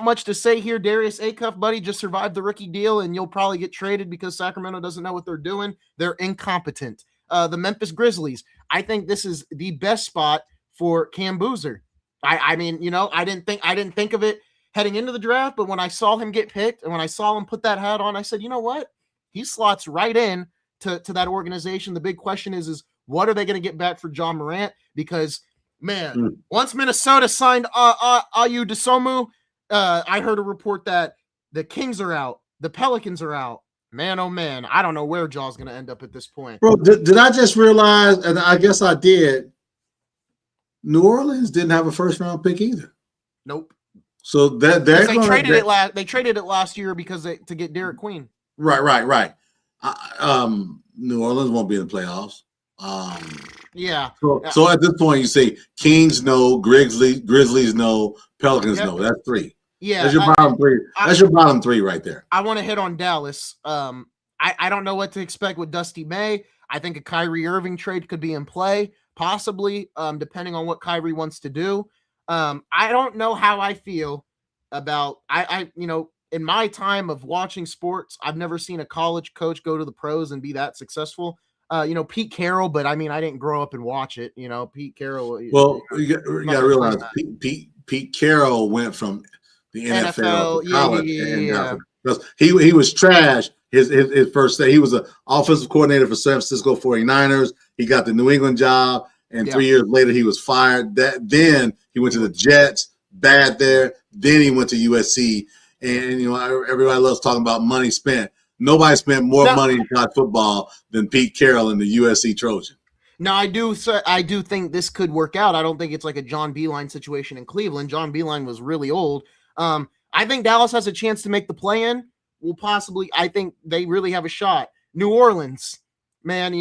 much to say here. Darius Acuff, buddy, just survived the rookie deal, and you'll probably get traded because Sacramento doesn't know what they're doing. They're incompetent. The Memphis Grizzlies, I think this is the best spot for Cam Boozer. I didn't think of it heading into the draft, but when I saw him get picked and when I saw him put that hat on, I said, you know what? He slots right in to that organization. The big question is what are they going to get back for John Morant? Because, man, once Minnesota signed Ayu Dosunmu, I heard a report that the Kings are out, the Pelicans are out. Man, oh man, I don't know where Jaw's going to end up at this point. Bro, did I just realize, and I guess I did, New Orleans didn't have a first round pick either. Nope. So they traded it last year because to get Derek Queen. Right. New Orleans won't be in the playoffs. Yeah. So at this point, you say Kings no, Grizzlies no, Pelicans no. That's 3. Yeah, that's your bottom 3. That's your bottom 3 right there. I want to hit on Dallas. I don't know what to expect with Dusty May. I think a Kyrie Irving trade could be in play, possibly, depending on what Kyrie wants to do. I don't know how I feel about in my time of watching sports, I've never seen a college coach go to the pros and be that successful. Pete Carroll, but I mean, I didn't grow up and watch it. Pete Carroll. Well, you got to realize Pete Carroll went from the NFL to college. Yeah. Because he was trash his first day. He was an offensive coordinator for San Francisco 49ers. He got the New England job, and 3 years later he was fired. Then he went to the Jets, bad there. Then he went to USC, and everybody loves talking about money spent. Nobody spent more money in college football than Pete Carroll and the USC Trojan. Now, I do think this could work out. I don't think it's like a John Beilein situation in Cleveland. John Beilein was really old. I think Dallas has a chance to make the play-in. I think they really have a shot. New Orleans, man,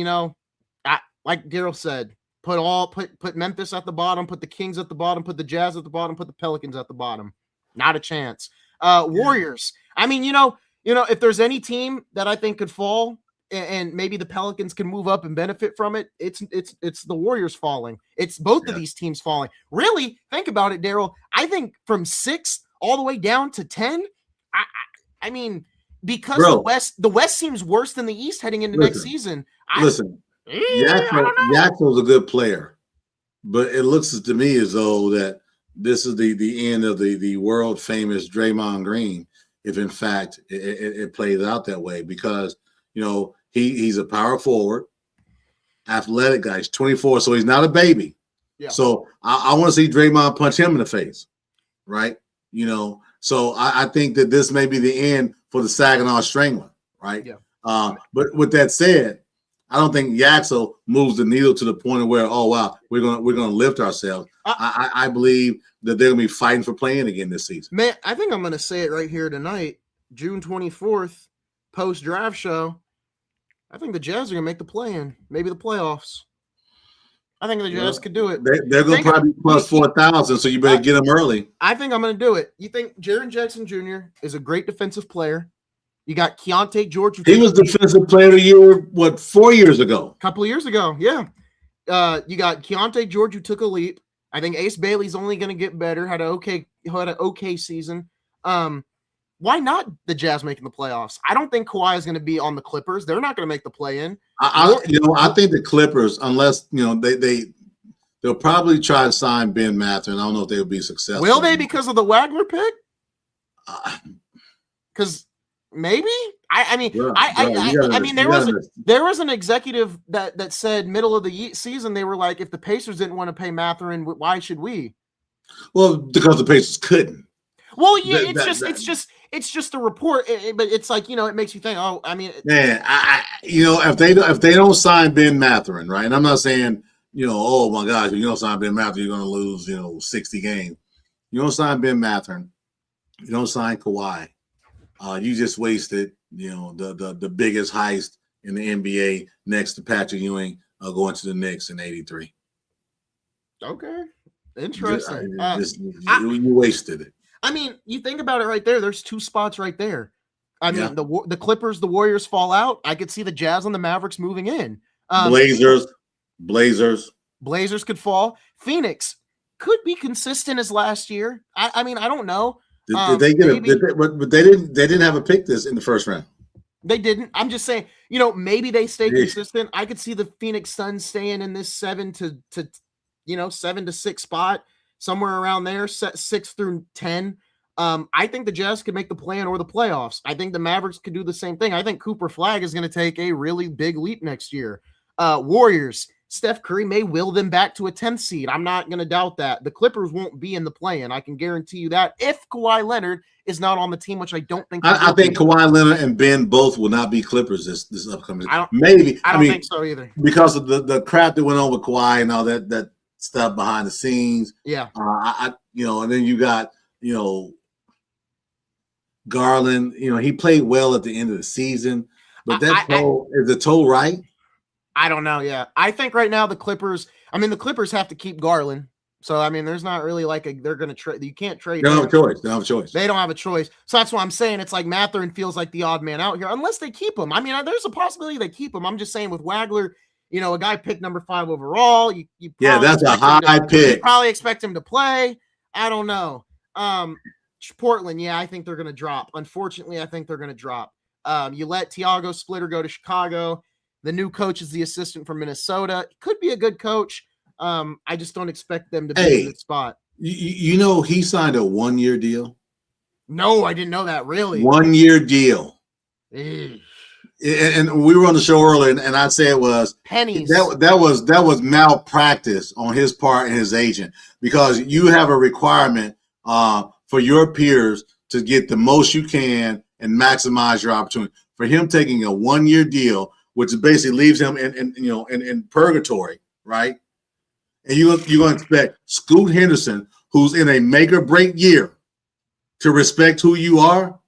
like Daryl said, put Memphis at the bottom, put the Kings at the bottom, put the Jazz at the bottom, put the Pelicans at the bottom. Not a chance. Warriors. I mean, if there's any team that I think could fall and maybe the Pelicans can move up and benefit from it, it's the Warriors falling. It's both of these teams falling. Really, think about it, Daryl. I think from 6 all the way down to 10, I mean, because the West seems worse than the East heading into next season. Yaxel's a good player, but it looks to me as though that this is the end of the world famous Draymond Green, if in fact it plays out that way, because he's a power forward, athletic guy. He's 24, so he's not a baby. Yeah. So I want to see Draymond punch him in the face, right? So I think that this may be the end for the Saginaw Strangler, right? Yeah. But with that said, I don't think Yaxel moves the needle to the point of where, oh wow, we're gonna lift ourselves. I believe that they're gonna be fighting for playing again this season. Man, I think I'm gonna say it right here tonight, June 24th, post draft show. I think the Jazz are gonna make the play-in, maybe the playoffs. I think the Jazz could do it. They're going to probably plus 4,000, so you better get them early. I think I'm going to do it. You think Jaren Jackson Jr. is a great defensive player? You got Keontae George. He was defensive player of the year, 4 years ago? A couple of years ago, yeah. You got Keontae George, who took a leap. I think Ace Bailey's only going to get better. Had an okay season. Why not the Jazz making the playoffs? I don't think Kawhi is going to be on the Clippers. They're not going to make the play-in. I think the Clippers, unless they'll probably try to sign Ben Mathurin. I don't know if they'll be successful. Will they because of the Wagner pick? Because maybe. There was an executive that said middle of the season they were like, if the Pacers didn't want to pay Mathurin, why should we? Well, because the Pacers couldn't. Well, yeah, it's just a report, but it's like, it makes you think. Oh, I mean, man, if they don't sign Ben Mathurin, right? And I'm not saying, oh my gosh, if you don't sign Ben Mathurin, you're going to lose, 60 games. You don't sign Ben Mathurin, you don't sign Kawhi. You just wasted, the biggest heist in the NBA next to Patrick Ewing going to the Knicks in '83. Okay, interesting. You wasted it. I mean, you think about it right there. There's 2 spots right there. I mean, the Clippers, the Warriors fall out. I could see the Jazz and the Mavericks moving in. Blazers could fall. Phoenix could be consistent as last year. I mean, I don't know. Did they get but they didn't have a pick this in the first round. They didn't. I'm just saying, maybe they stay consistent. I could see the Phoenix Suns staying in this 7 to 6 spot. Somewhere around there, 6 through 10. I think the Jazz could make the play-in or the playoffs. I think the Mavericks could do the same thing. I think Cooper Flagg is going to take a really big leap next year. Warriors, Steph Curry may will them back to a 10th seed. I'm not going to doubt that. The Clippers won't be in the play-in. I can guarantee you that if Kawhi Leonard is not on the team, which I don't think. I think Kawhi Leonard and Ben both will not be Clippers this upcoming. I don't think so either because of the crap that went on with Kawhi and all that stuff behind the scenes. Yeah. And then you got, Garland, he played well at the end of the season, but is the toe right? I don't know. Yeah. I think right now the Clippers have to keep Garland. So, there's not really they're going to trade. You can't trade. They don't have a choice. They don't have a choice. So that's why I'm saying it's like Mathurin feels like the odd man out here, unless they keep him. There's a possibility they keep him. I'm just saying with Wagler, a guy picked number 5 overall. That's a high pick. You probably expect him to play. I don't know. Portland, I think they're going to drop. Unfortunately, I think they're going to drop. You let Tiago Splitter go to Chicago. The new coach is the assistant from Minnesota. Could be a good coach. I just don't expect them to be in the spot. He signed a 1-year deal. No, I didn't know that. Really, 1-year deal. And we were on the show earlier, and I said it was pennies. That was malpractice on his part and his agent, because you have a requirement for your peers to get the most you can and maximize your opportunity. For him taking a 1-year deal, which basically leaves him in purgatory, right? And you're going to expect Scoot Henderson, who's in a make or break year, to respect who you are?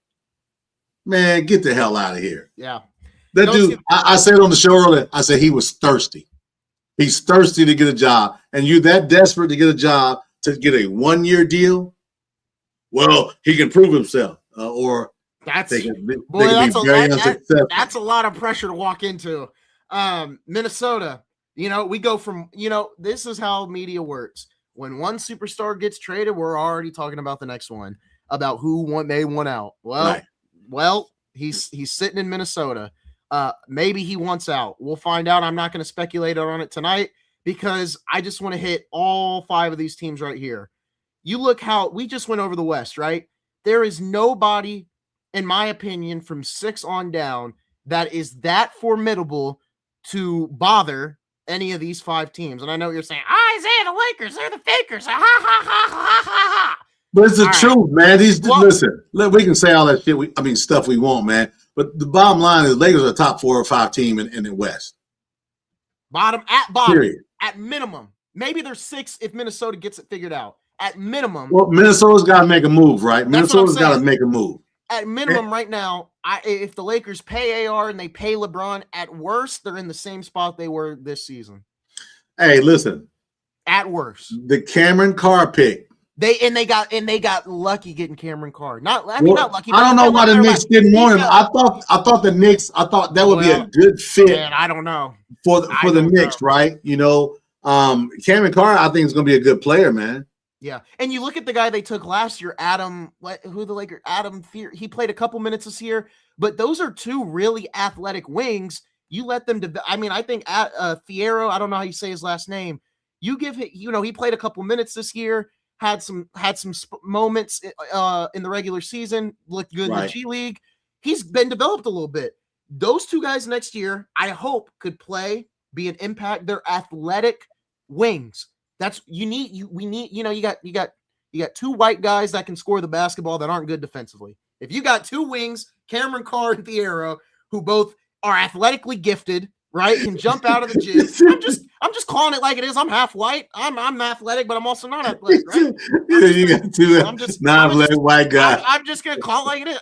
Man, get the hell out of here. Yeah. That dude, I said on the show earlier, I said he was thirsty. He's thirsty to get a job. And you that desperate to get a job to get a 1-year deal? Well, he can prove himself. That's a lot of pressure to walk into. Minnesota, we go from, this is how media works. When one superstar gets traded, we're already talking about the next one, about who may want out. Well, he's sitting in Minnesota. Maybe he wants out. We'll find out. I'm not going to speculate on it tonight because I just want to hit all 5 of these teams right here. You look how we just went over the West, right? There is nobody, in my opinion, from 6 on down that is that formidable to bother any of these 5 teams. And I know what you're saying, Isaiah, the Lakers, they're the fakers. Ha, ha, ha, ha, ha, ha. But it's the truth, man. Listen, we can say all that shit, stuff we want, man. But the bottom line is Lakers are a top 4 or 5 team in the West. Bottom. Period. At minimum. Maybe they're 6 if Minnesota gets it figured out. At minimum. Well, Minnesota's got to make a move, right? Minnesota's got to make a move. At minimum right now, if the Lakers pay AR and they pay LeBron, at worst, they're in the same spot they were this season. Hey, listen. At worst. The Cameron Carr pick. They got lucky getting Cameron Carr. Not lucky. I don't know why the Knicks didn't want him. I thought the Knicks. I thought that would be a good fit. Man, I don't know for the Knicks, right? Cameron Carr, I think is going to be a good player, man. Yeah, and you look at the guy they took last year, Adam Thier. He played a couple minutes this year, but those are 2 really athletic wings. You let them. I think Thiero. I don't know how you say his last name. You give it. He played a couple minutes this year. Had some moments in the regular season, looked good in the G League. He's been developed a little bit. Those 2 guys next year, I hope, could be an impact. They're athletic wings. That's we need. You got 2 white guys that can score the basketball that aren't good defensively. If you got 2 wings, Cameron Carr and Thiero, who both are athletically gifted, right? Can jump out of the gym. I'm just calling it like it is. I'm half white. I'm athletic, but I'm also not athletic, right? You got 2 non-athletic white guys. I'm just gonna call it like it is.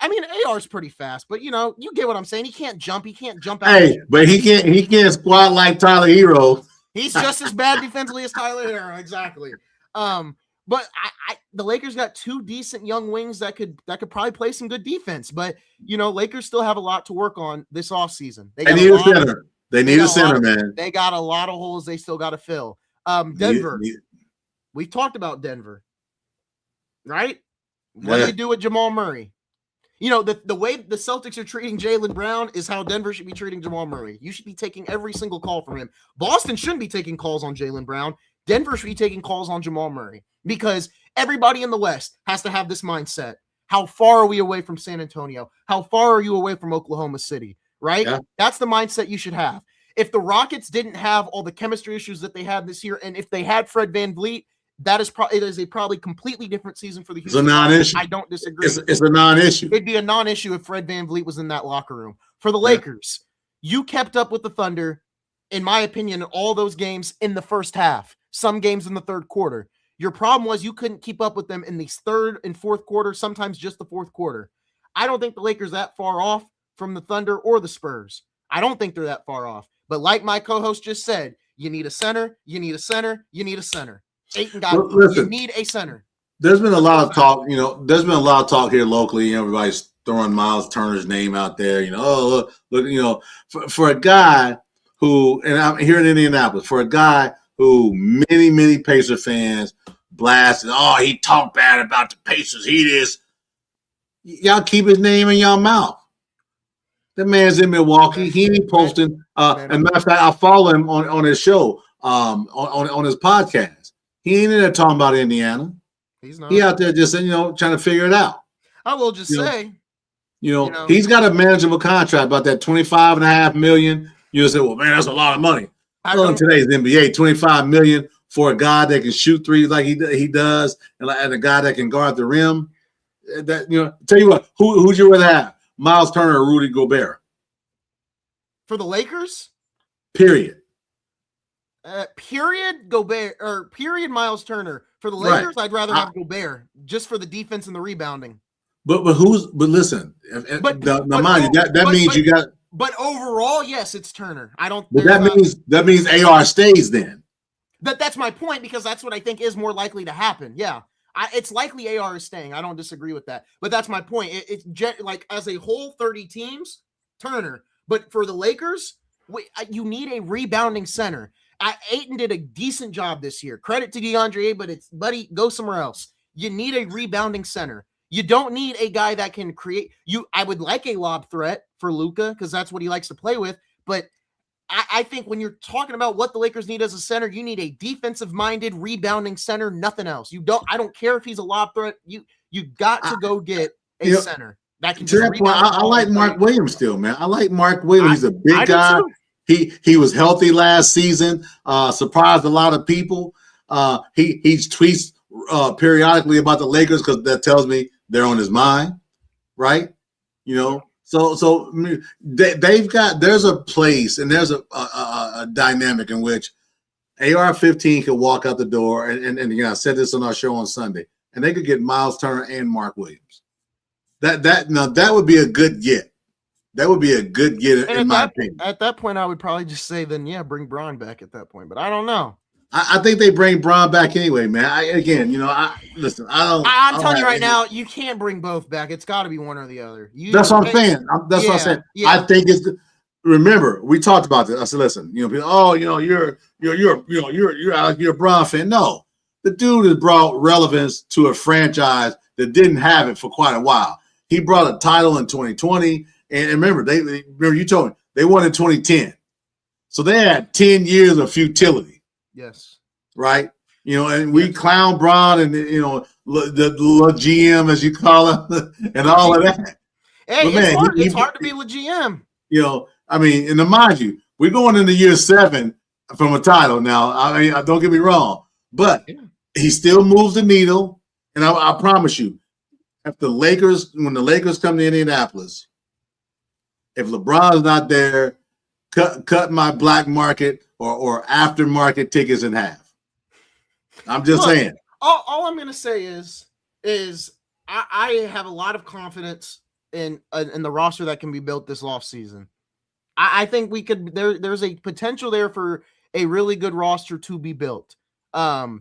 AR's pretty fast, but you get what I'm saying. He can't jump. He can't jump out. Hey, but he can't squat like Tyler Hero. He's just as bad defensively as Tyler Hero, exactly. But the Lakers got 2 decent young wings that could probably play some good defense. But Lakers still have a lot to work on this offseason. They need a center. They need a center, man. They got a lot of holes they still got to fill. Denver. We've talked about Denver, right? What do they do with Jamal Murray? The way the Celtics are treating Jaylen Brown is how Denver should be treating Jamal Murray. You should be taking every single call from him. Boston shouldn't be taking calls on Jaylen Brown. Denver should be taking calls on Jamal Murray because everybody in the West has to have this mindset. How far are we away from San Antonio? How far are you away from Oklahoma City? Right? Yeah. That's the mindset you should have. If the Rockets didn't have all the chemistry issues that they had this year, and if they had Fred VanVleet, it is a probably completely different season for the Houston. It's a non-issue. I don't disagree. It's a non-issue. It'd be a non-issue if Fred VanVleet was in that locker room. For the Lakers, you kept up with the Thunder, in my opinion, in all those games in the first half. some games in the third quarter. Your problem was you couldn't keep up with them in the third and fourth quarter, sometimes just the fourth quarter. I don't think the Lakers that far off from the Thunder or the Spurs. I don't think they're that far off. But like my co-host just said, you need a center, you need a center, you need a center. Ayton got you need a center. There's been a lot of talk, there's been a lot of talk here locally. Everybody's throwing Miles Turner's name out there. Look, for a guy who, and I'm here in Indianapolis, for a guy who many Pacer fans blasted, he talked bad about the Pacers. He is. Y'all keep his name in y'all mouth. That man's in Milwaukee. He ain't posting. And matter of fact, I follow him on his show, on his podcast. He ain't in there talking about Indiana. He's not. He out there just trying to figure it out. I will just say, he's got a manageable contract about that $25.5 million. You say, well, man, that's a lot of money. Well, in today's NBA, $25 million for a guy that can shoot threes like he does, and a guy that can guard the rim. Tell you what, who'd you rather have, Miles Turner or Rudy Gobert? For the Lakers? Period. Period Gobert or period Miles Turner. For the Lakers, right. I'd rather have Gobert just for the defense and the rebounding. But listen, mind you, that means you got. But overall, yes, it's Turner. I don't. But that means AR stays then. That's my point, because that's what I think is more likely to happen. Yeah. It's likely AR is staying. I don't disagree with that. But that's my point. It's like as a whole 30 teams, Turner. But for the Lakers, you need a rebounding center. Ayton did a decent job this year. Credit to DeAndre, but buddy, go somewhere else. You need a rebounding center. You don't need a guy that can create. I would like a lob threat for Luka because that's what he likes to play with. But I think when you're talking about what the Lakers need as a center, you need a defensive-minded, rebounding center, nothing else. I don't care if he's a lob threat. You got to go get a center that can. To that point, I like Mark Williams still, man. I like Mark Williams. He's a big guy. He was healthy last season. Surprised a lot of people. He tweets periodically about the Lakers because that tells me they're on his mind, right? So there's a place and there's a dynamic in which AR-15 could walk out the door and I said this on our show on Sunday, and they could get Miles Turner and Mark Williams. That would be a good get. That would be a good get in my opinion. At that point, I would probably just say then, bring Bron back at that point. But I don't know. I think they bring Bron back anyway, man. I'm telling you right now, you can't bring both back. It's got to be one or the other. That's what I'm saying. That's what I'm saying. Yeah. I think it's. Remember, we talked about this. I said, listen, you're a Bron fan. No, the dude has brought relevance to a franchise that didn't have it for quite a while. He brought a title in 2020. And remember, remember you told me they won in 2010, so they had 10 years of futility. Yes, right. And we clown Bron and the GM as you call him and all of that. Hey, it's hard to be a GM. And mind you, we're going into year 7 from a title now. I mean, don't get me wrong, but he still moves the needle. And I promise you, when the Lakers come to Indianapolis. If LeBron's not there, cut my black market or aftermarket tickets in half. I'm just saying. All I'm going to say is I have a lot of confidence in the roster that can be built this offseason. I think we could. There's a potential there for a really good roster to be built. You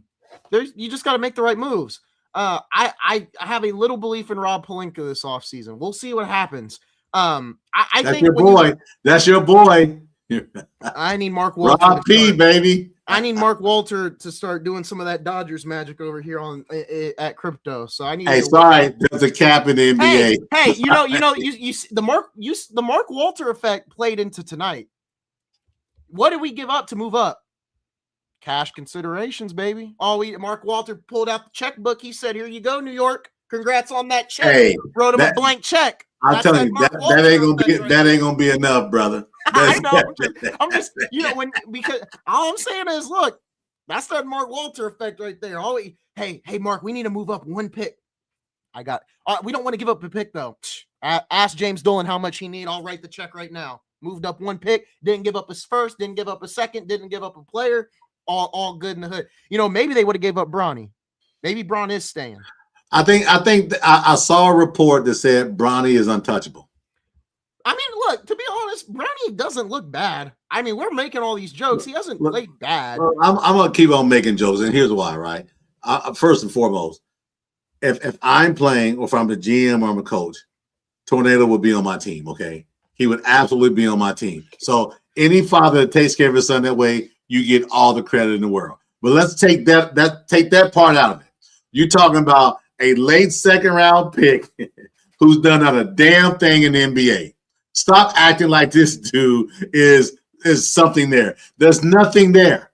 just got to make the right moves. I have a little belief in Rob Pelinka this offseason. We'll see what happens. I That's think your boy. That's your boy. I need Mark Walter. Rob P, baby. I need Mark Walter to start doing some of that Dodgers magic over here at crypto. So I need. Hey, sorry, there's a cap in the NBA. Hey, the Mark Walter effect played into tonight. What did we give up to move up? Cash considerations, baby. Mark Walter pulled out the checkbook. He said, "Here you go, New York. Congrats on that check." Hey, wrote him a blank check. I'm telling you, that ain't gonna be enough, brother. I know. I'm just because all I'm saying is, look, that's that Mark Walter effect right there. Hey, Mark, we need to move up one pick. We don't want to give up a pick though. Ask James Dolan how much he need. I'll write the check right now. Moved up one pick, didn't give up his first, didn't give up a second, didn't give up a player. all good in the hood. You know, maybe they would have gave up Bronny. Maybe Bron is staying. I think I saw a report that said Bronny is untouchable. I mean, look, to be honest, Bronny doesn't look bad. I mean, we're making all these jokes. He doesn't play bad. I'm going to keep on making jokes, and here's why, right? First and foremost, if I'm playing or if I'm the GM or I'm a coach, Tornado would be on my team, okay? He would absolutely be on my team. So any father that takes care of his son that way, you get all the credit in the world. But let's take that part out of it. You're talking about a late second-round pick who's done not a damn thing in the NBA. Stop acting like this dude is something there. There's nothing there.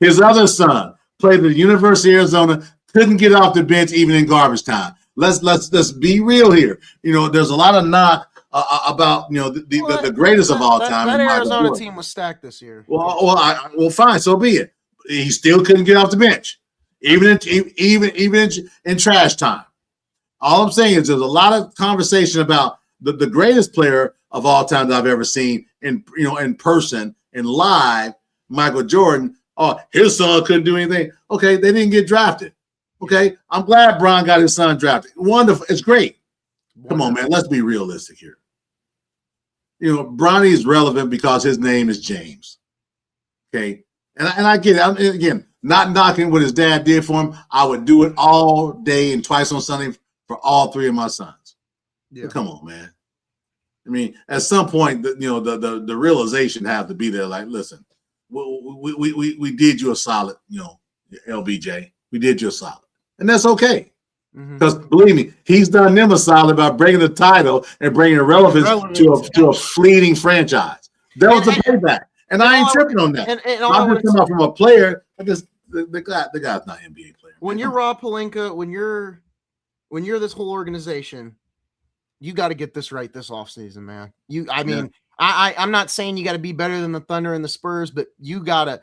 His other son played at the University of Arizona, couldn't get off the bench even in garbage time. Let's be real here. You know, there's a lot of knock about the greatest of all time. That Arizona team was stacked this year. Well, fine, so be it. He still couldn't get off the bench, even in trash time. All I'm saying is there's a lot of conversation about the greatest player of all time that I've ever seen in person and live, Michael Jordan. Oh, his son couldn't do anything. Okay, they didn't get drafted. Okay, I'm glad Bron got his son drafted. Wonderful, it's great. Come on, man, let's be realistic here. You know, Bronny is relevant because his name is James. Okay, and I get it. Again, not knocking what his dad did for him. I would do it all day and twice on Sunday for all three of my sons. Yeah. Come on, man. I mean, at some point, the realization have to be there. Like, listen, we did you a solid, LBJ. We did you a solid, and that's okay. Because believe me, he's done them a solid by bringing the title and bringing relevance to a fleeting franchise. That was a payback, and I ain't tripping on that. I'm just coming out from a player. The guy's not an NBA player. When you're Rob Pelinka, when you're this whole organization, you got to get this right this offseason, man. I'm not saying you got to be better than the Thunder and the Spurs, but you got to,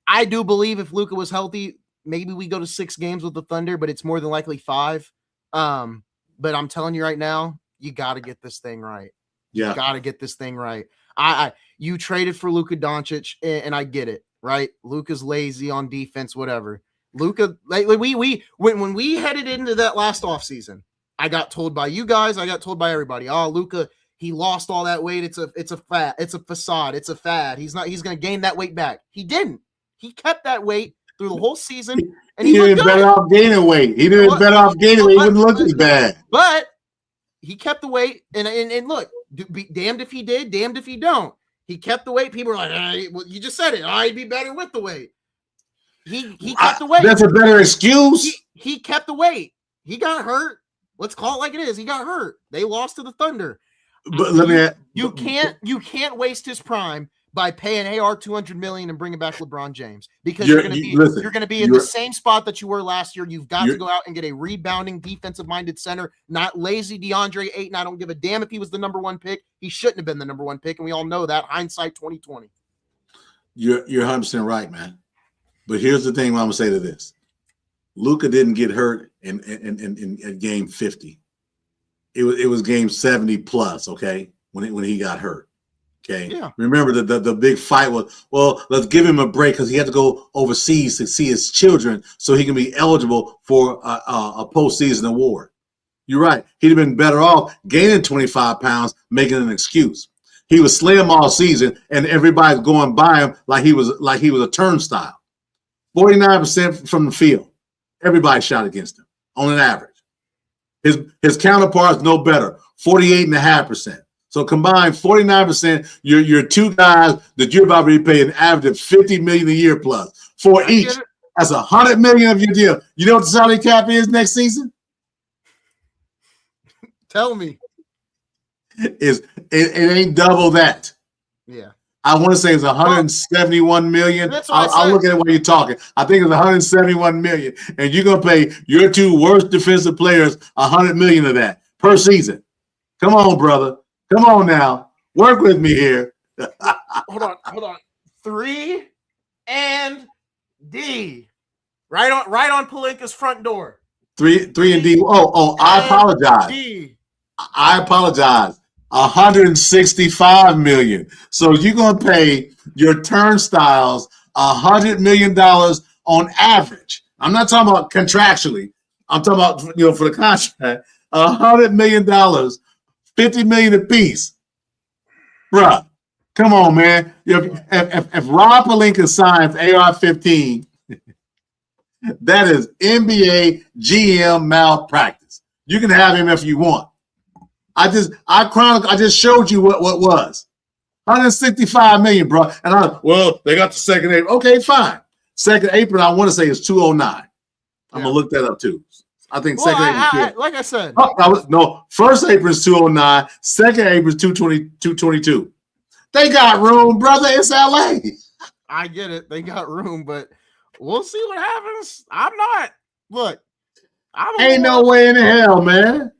I do believe if Luka was healthy, maybe we go to 6 games with the Thunder, but it's more than likely 5. But I'm telling you right now, you got to get this thing right. Yeah. You got to get this thing right. You traded for Luka Doncic, and I get it, right? Luka's lazy on defense, whatever. Luka, when we headed into that last offseason, I got told by you guys, I got told by everybody, oh, Luka, he lost all that weight. It's a facade. It's a fad. He's going to gain that weight back. He didn't. He kept that weight through the whole season. And he did better off gaining weight. He did better off gaining weight. He wouldn't look as bad. But he kept the weight. And look, be damned if he did, damned if he don't. He kept the weight. People are like, hey, well, you just said it. I'd be better with the weight. He kept the weight. That's a better excuse. He kept the weight. He got hurt. Let's call it like it is. He got hurt. They lost to the Thunder. But you can't waste his prime by paying AR $200 million and bringing back LeBron James, because you're going to be in the same spot that you were last year. You've got to go out and get a rebounding, defensive-minded center, not lazy DeAndre Ayton. I don't give a damn if he was the number 1 pick. He shouldn't have been the number 1 pick, and we all know that. Hindsight 2020. You're 100% right, man. But here's the thing I'm going to say to this. Luka didn't get hurt in game 50. It was game 70 plus, okay, when he got hurt. Okay. Yeah. Remember the big fight was, well, let's give him a break because he had to go overseas to see his children so he can be eligible for a postseason award. You're right. He'd have been better off gaining 25 pounds, making an excuse. He was slim all season, and everybody's going by him like he was a turnstile. 49% from the field. Everybody shot against him on an average. His counterparts no better, 48.5%. So combined 49%, you're 2 guys that you're about to be paying an average of $50 million a year plus for each. That's $100 million of your deal. You know what the salary cap is next season? Tell me. It ain't double that. Yeah. I want to say it's 171 million. I'll look at it while you're talking. I think it's 171 million, and you're gonna pay your 2 worst defensive players 100 million of that per season. Come on, brother. Come on now. Work with me here. Hold on. 3 and D. Right on Pelinka's front door. 3 and D. Oh, I apologize. D. I apologize. 165 million. So you're gonna pay your turnstiles $100 million on average. I'm not talking about contractually. I'm talking about for the contract. $100 million, $50 million apiece, bruh. Come on, man. If Rob Pelinka signs AR-15, that is NBA GM malpractice. You can have him if you want. I just showed you what was. 165 million, bro. And they got the second apron. Okay, fine. Second apron, I want to say is 209. I'm gonna look that up too. I think second apron. Like I said. First apron is 209. Second apron is 222. They got room, brother. It's LA. I get it. They got room, but we'll see what happens. I'm not. Look, ain't no way in the hell, man.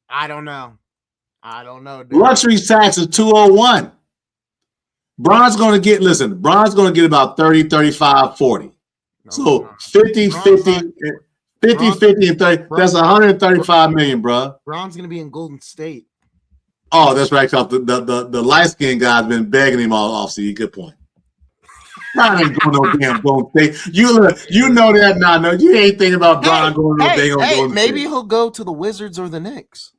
I don't know, dude. Luxury tax is 201. Bron's going to get about 30, 35, 40. So 50, 50, and 30. That's 135 million, bro. Bron's going to be in Golden State. Oh, that's right. The light-skinned guy's been begging him all off. See, good point. Bron ain't going no damn Golden State. You know that now. No, you ain't thinking about Bron going no damn Golden State. Maybe he'll go to the Wizards or the Knicks.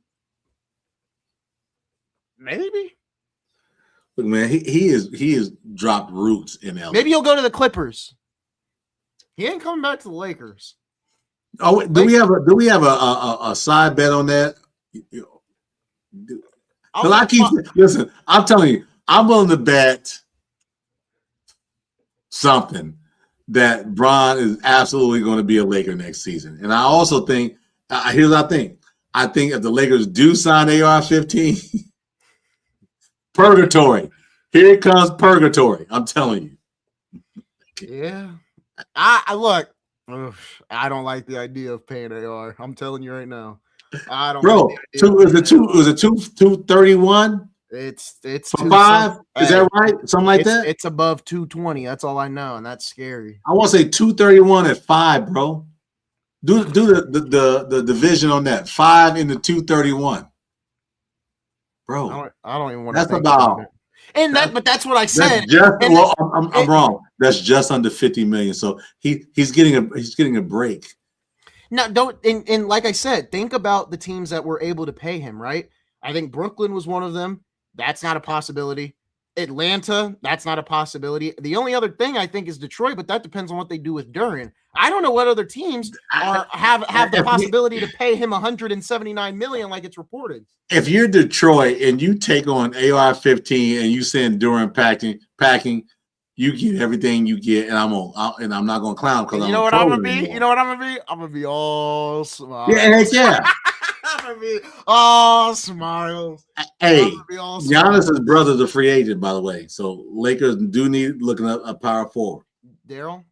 Maybe. Look, man, he is dropped roots in LA. Maybe he'll go to the Clippers. He ain't coming back to the Lakers. Oh, do we have a side bet on that? Listen, I'm telling you, I'm willing to bet something that Bron is absolutely going to be a Laker next season. And I also think, here's what I think. I think if the Lakers do sign AR-15, purgatory. Here comes purgatory. I'm telling you. Yeah. I look. I don't like the idea of paying AR. I'm telling you right now. I don't. Bro, was it 231? It's 5. Is that right? Something like that. It's above 220. That's all I know, and that's scary. I want to say 231 at 5, bro. Do the division on that. 5 into 231. Bro, I don't even want to. That's about. But that's what I said. I'm wrong. That's just under 50 million. So he's getting a break. No, don't. And like I said, think about the teams that were able to pay him. Right. I think Brooklyn was one of them. That's not a possibility. Atlanta, that's not a possibility. The only other thing I think is Detroit, but that depends on what they do with Duren. I don't know what other teams have the possibility to pay him 179 million like it's reported. If you're Detroit and you take on AR-15 and you send Duren packing, you get everything you get, and I'm not gonna clown because you know what I'm gonna be. You know what I'm gonna be? I'm gonna be all smiles. Yeah. I'm gonna be all smiles. Hey, Giannis's brother's a free agent, by the way. So Lakers do need looking at a power forward. Daryl,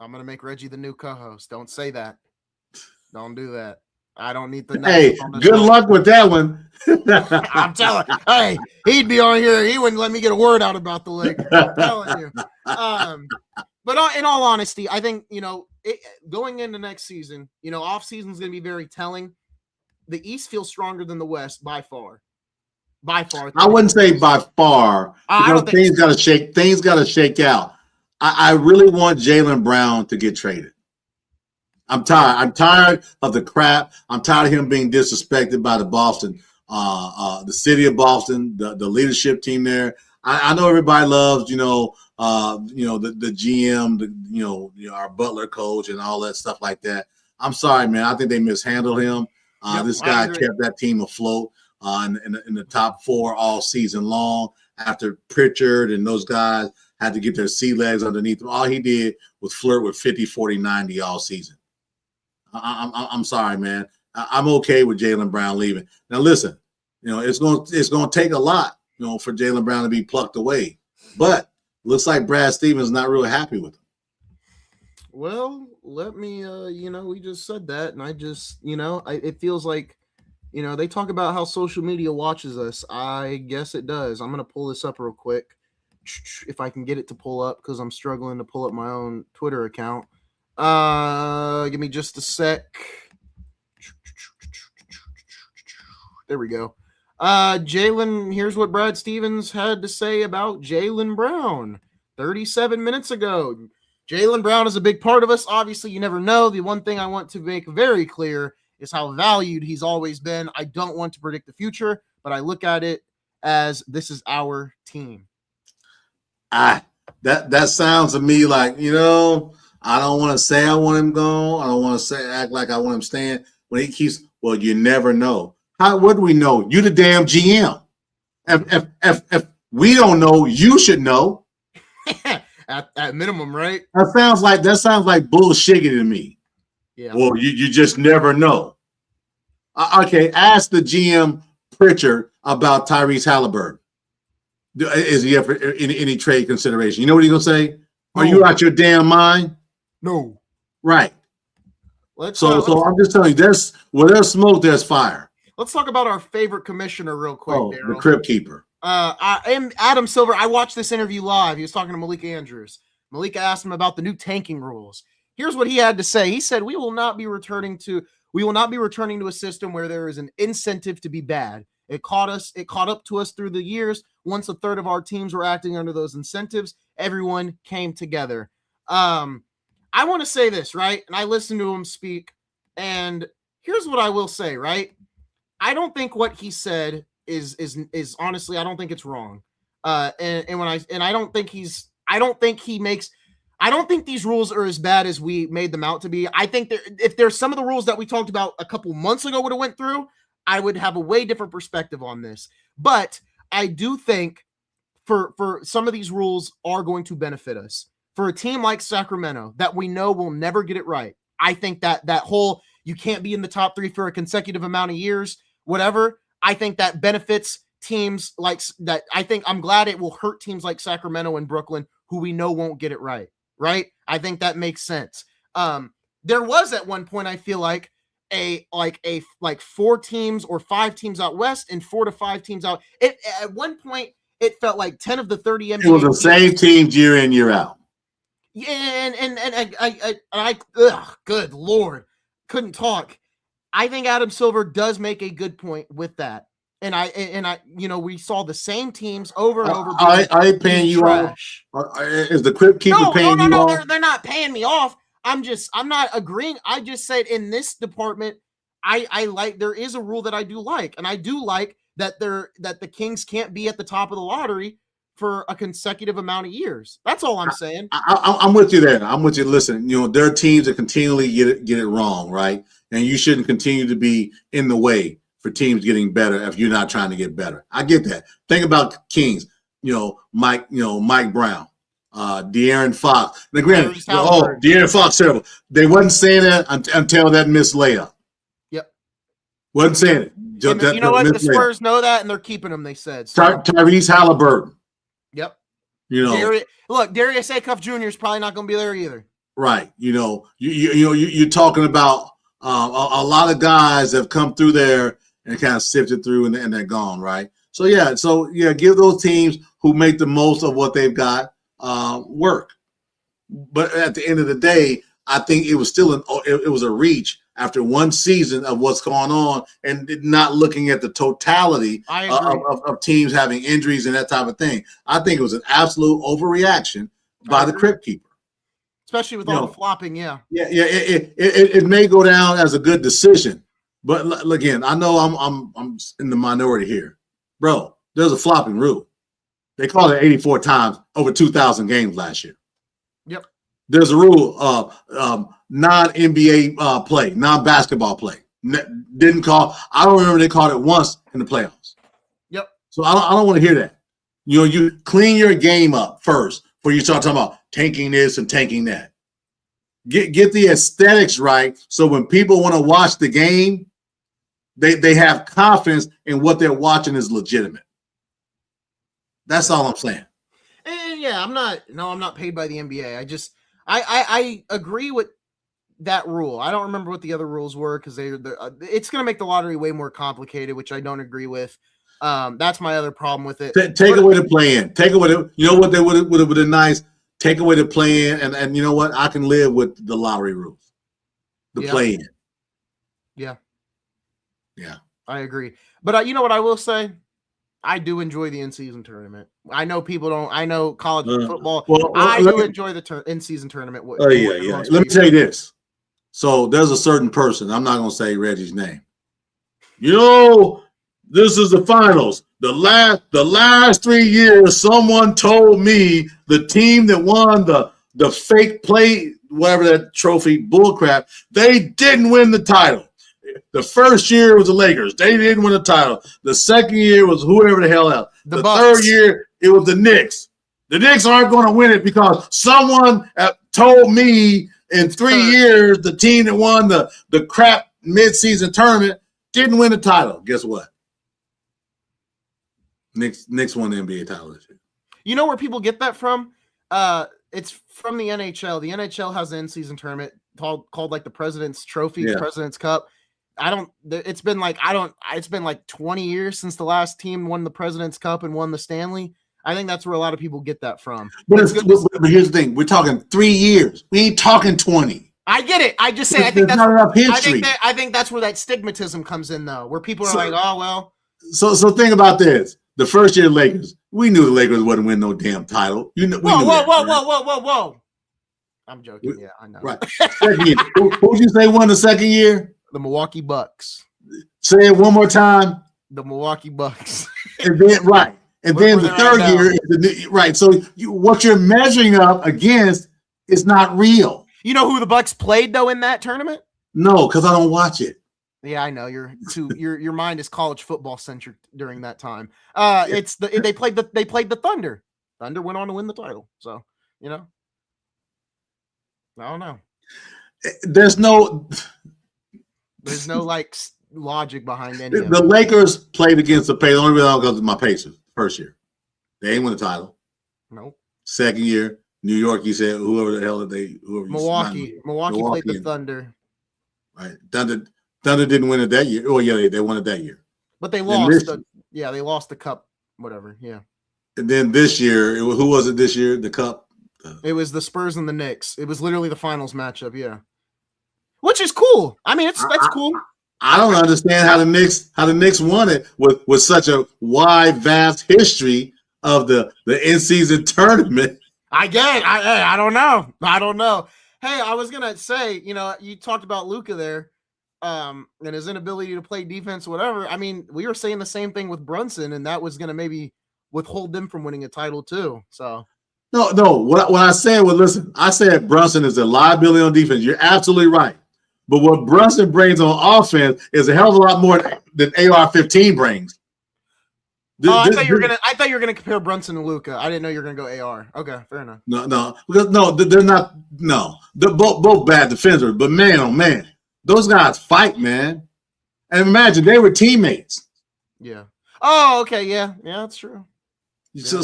I'm gonna make Reggie the new co-host. Don't say that. Don't do that. I don't need the. Hey, good luck with that one. I'm telling. Hey, he'd be on here. He wouldn't let me get a word out about the Lakers. I'm telling you. But in all honesty, I think going into next season, off season is going to be very telling. The East feels stronger than the West by far. By far. I wouldn't say by far because things got to shake out. I really want Jaylen Brown to get traded. I'm tired. I'm tired of the crap. I'm tired of him being disrespected by the Boston, the city of Boston, the leadership team there. I know everybody loves, the GM, our Butler coach and all that stuff like that. I'm sorry, man. I think they mishandled him. This guy kept that team afloat in the top 4 all season long after Pritchard and those guys had to get their sea legs underneath them. All he did was flirt with 50, 40, 90 all season. I'm sorry, man. I'm okay with Jaylen Brown leaving. Now, listen, it's going to take a lot, for Jaylen Brown to be plucked away. But looks like Brad Stevens is not really happy with him. Well, let me, we just said that, and I just, it feels like, they talk about how social media watches us. I guess it does. I'm going to pull this up real quick if I can get it to pull up because I'm struggling to pull up my own Twitter account. Give me just a sec. There we go. Jaylen, here's what Brad Stevens had to say about Jaylen Brown. 37 minutes ago. Jaylen Brown is a big part of us. Obviously, you never know. The one thing I want to make very clear is how valued he's always been. I don't want to predict the future, but I look at it as this is our team. That sounds to me like, I don't want to say I want him gone. I don't want to act like I want him staying. When he keeps, well, you never know. What do we know? You the damn GM. If we don't know, you should know. at minimum, right? That sounds like bullshit to me. Yeah. Well, you just never know. Okay, ask the GM Pritchard about Tyrese Halliburton. Is he up for any trade consideration? You know what he's gonna say? Are you out your damn mind? No. Right. So I'm just telling you, there's smoke, there's fire. Let's talk about our favorite commissioner real quick. The Crypt Keeper. I am Adam Silver. I watched this interview live. He was talking to Malika Andrews. Malika asked him about the new tanking rules. Here's what he had to say. He said, "We will not be returning to a system where there is an incentive to be bad. It caught up to us through the years. Once a third of our teams were acting under those incentives, everyone came together." I want to say this, right? And I listened to him speak, and here's what I will say, right? I don't think what he said is honestly, I don't think it's wrong. I don't think these rules are as bad as we made them out to be. I think that if there's some of the rules that we talked about a couple months ago would have went through, I would have a way different perspective on this. But I do think for some of these rules are going to benefit us. For a team like Sacramento that we know will never get it right, I think that whole you can't be in the top 3 for a consecutive amount of years, whatever, I think that benefits teams like that. I think I'm glad it will hurt teams like Sacramento and Brooklyn who we know won't get it right. Right? I think that makes sense. There was at one point, I feel like a 4 teams or 5 teams out west and 4 to 5 teams out. At one point, it felt like 10 of the 30 NBA. It was the same teams year in, year out. Yeah, and I good Lord, couldn't talk. I think Adam Silver does make a good point with that. And I, we saw the same teams over and over. I ain't paying you off. Is the Crypt Keeper paying you off? They're not paying me off. I'm not agreeing. I just said in this department, I like, there is a rule that I do like. And I do like that the Kings can't be at the top of the lottery for a consecutive amount of years. That's all I'm saying. I'm with you there. I'm with you. Listen, there are teams that continually get it wrong, right? And you shouldn't continue to be in the way for teams getting better if you're not trying to get better. I get that. Think about Kings. Mike Brown, De'Aaron Fox. Now, granted, De'Aaron Fox terrible. They wasn't saying that until that missed layup. Yep. Wasn't saying it. You know what? The Spurs know that, and they're keeping hthem. They said Tyrese Halliburton. Yep. Darius Acuff Jr. is probably not going to be there either. Right. You're talking about a lot of guys that have come through there and kind of sifted through and they're gone, right? So give those teams who make the most of what they've got work. But at the end of the day, I think it was still it was a reach after one season of what's going on and not looking at the totality of teams having injuries and that type of thing. I think it was an absolute overreaction by the Crypt Keeper. Especially with all the flopping, yeah. Yeah, it may go down as a good decision, but again, I know I'm in the minority here, bro. There's a flopping rule. They called it 84 times over 2,000 games last year. Yep. There's a rule of non-NBA play, non-basketball play. Didn't call. I don't remember they called it once in the playoffs. Yep. So I don't want to hear that. You clean your game up first before you start talking about tanking this and tanking that. Get the aesthetics right so when people want to watch the game, they have confidence in what they're watching is legitimate. That's all I'm saying. And yeah, I'm not paid by the NBA. I agree with that rule. I don't remember what the other rules were because it's going to make the lottery way more complicated, which I don't agree with. That's my other problem with it. Take away the play-in. Take away what they would have been nice. Take away the play-in, and you know what? I can live with the lottery rules. The play-in. Yeah. Yeah. I agree. But you know what I will say? I do enjoy the in-season tournament. I know people don't. I know college football. Well, I do enjoy the in-season tournament. Oh yeah. Let me tell you this. So there's a certain person. I'm not going to say Reggie's name. This is the finals. The last 3 years, someone told me the team that won the fake play, whatever that trophy bullcrap, they didn't win the title. The first year was the Lakers. They didn't win the title. The second year was whoever the hell else. The third year, it was the Knicks. The Knicks aren't going to win it because someone told me in 3 years the team that won the crap mid-season tournament didn't win the title. Guess what? Knicks won the NBA title this year. You know where people get that from? It's from the NHL. The NHL has an in-season tournament called like the President's Trophy, President's Cup. It's been like 20 years since the last team won the President's Cup and won the Stanley. I think that's where a lot of people get that from. But here's the thing: we're talking 3 years. We ain't talking 20. I get it. I just say I think that's where that stigmatism comes in, though, where people are like, "Oh well." So think about this: the first year Lakers, we knew the Lakers wouldn't win no damn title. Whoa! I'm joking. Yeah, I know. Right. Second year. Who'd you say won the second year? The Milwaukee Bucks. Say it one more time. The Milwaukee Bucks. And then the third year, right? So what you're measuring up against is not real. You know who the Bucks played though in that tournament? No, because I don't watch it. Yeah, I know. Your mind is college football centric during that time. They played the Thunder. Thunder went on to win the title. So I don't know. There's no like logic behind any of it. The Lakers played against the Pacers. The only reason I go to my Pacers first year. They ain't win the title. Nope. Second year, New York, you said whoever the hell Milwaukee played the Thunder. Right. Thunder didn't win it that year. Oh yeah, they won it that year. But they lost they lost the cup, whatever. Yeah. And then this year, who was it this year? The cup? It was the Spurs and the Knicks. It was literally the finals matchup, yeah. Which is cool. I mean, that's cool. I don't understand how the Knicks won it with such a wide, vast history of the in-season tournament. I get it. I don't know. Hey, I was gonna say, you talked about Luka there, and his inability to play defense, whatever. I mean, we were saying the same thing with Brunson, and that was gonna maybe withhold them from winning a title too. So no. What I said was, listen, I said Brunson is a liability on defense. You're absolutely right. But what Brunson brings on offense is a hell of a lot more than AR-15 brings. I thought you were gonna compare Brunson to Luka. I didn't know you were gonna go AR. Okay, fair enough. No, because they're not. No, they're both bad defenders. But man, oh man, those guys fight, man. And imagine they were teammates. Yeah. Oh, okay. Yeah, that's true. So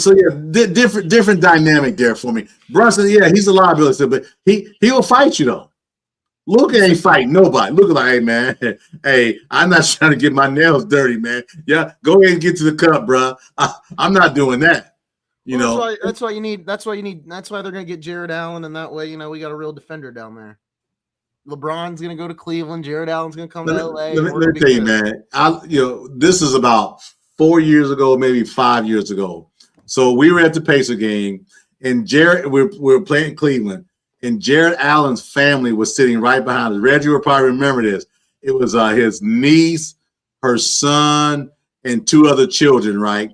different dynamic there for me. Brunson, he's a liability, but he'll fight you though. Luka ain't fighting nobody. Luka like, hey man, hey, I'm not trying to get my nails dirty, man. Yeah, go ahead and get to the cup, bro. I'm not doing that. That's why they're gonna get Jared Allen, and that way, we got a real defender down there. LeBron's gonna go to Cleveland. Jared Allen's gonna come to LA. Let me tell you, man. This is about 4 years ago, maybe 5 years ago. So we were at the Pacer game, and we were playing Cleveland. And Jared Allen's family was sitting right behind us. Reggie will probably remember this. It was his niece, her son, and 2 other children, right?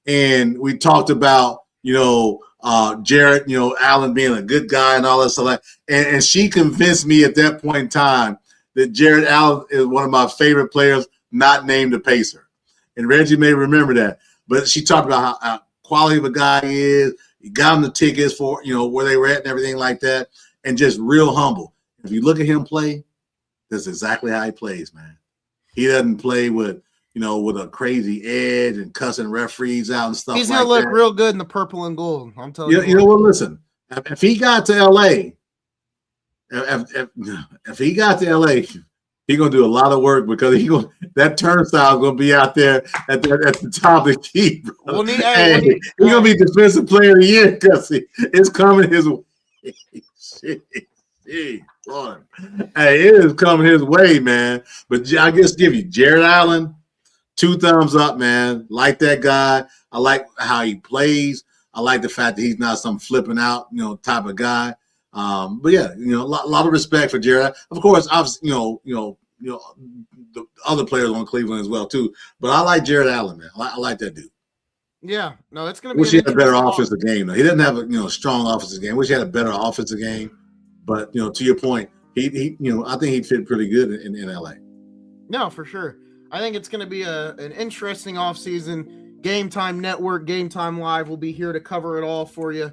And we talked about, Jared, Allen being a good guy and all that stuff. And she convinced me at that point in time that Jared Allen is one of my favorite players, not named a Pacer. And Reggie may remember that. But she talked about how quality of a guy he is. He got him the tickets for, where they were at and everything like that, and just real humble. If you look at him play, that's exactly how he plays, man. He doesn't play with a crazy edge and cussing referees out and stuff like that. He's going to look real good in the purple and gold. I'm telling you. You know what? Listen, if he got to L.A., if he got to L.A., he's going to do a lot of work because that turnstile is going to be out there at the top of the key, bro. He's going to be defensive player of the year because it's coming his way. Shit, Lord. Hey, it is coming his way, man. But I guess give you Jared Allen, 2 thumbs up, man. Like that guy. I like how he plays. I like the fact that he's not some flipping out, type of guy. But yeah, a lot of respect for Jared. Of course, obviously, the other players on Cleveland as well too. But I like Jared Allen, man. I like that dude. Yeah, no, it's gonna be. Wish he had a better offensive game. Though he doesn't have a strong offensive game. Wish he had a better offensive game. But to your point, he I think he'd fit pretty good in LA. No, for sure. I think it's going to be an interesting offseason. Game Time Network, Game Time Live will be here to cover it all for you.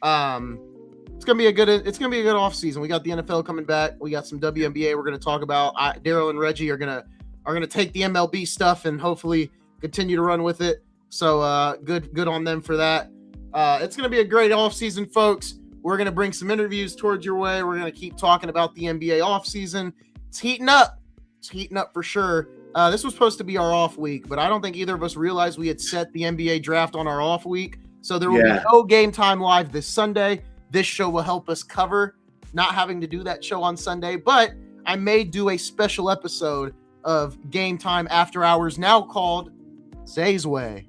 It's gonna be a good offseason. We got the NFL coming back. We got some WNBA we're gonna talk about. Daryl and Reggie are gonna take the MLB stuff and hopefully continue to run with it. So good on them for that. It's gonna be a great offseason, folks. We're gonna bring some interviews towards your way. We're gonna keep talking about the NBA offseason. It's heating up. It's heating up for sure. This was supposed to be our off week, but I don't think either of us realized we had set the NBA draft on our off week. So there will be no Game Time Live this Sunday. This show will help us cover not having to do that show on Sunday, but I may do a special episode of Game Time After Hours, now called Zay's Way.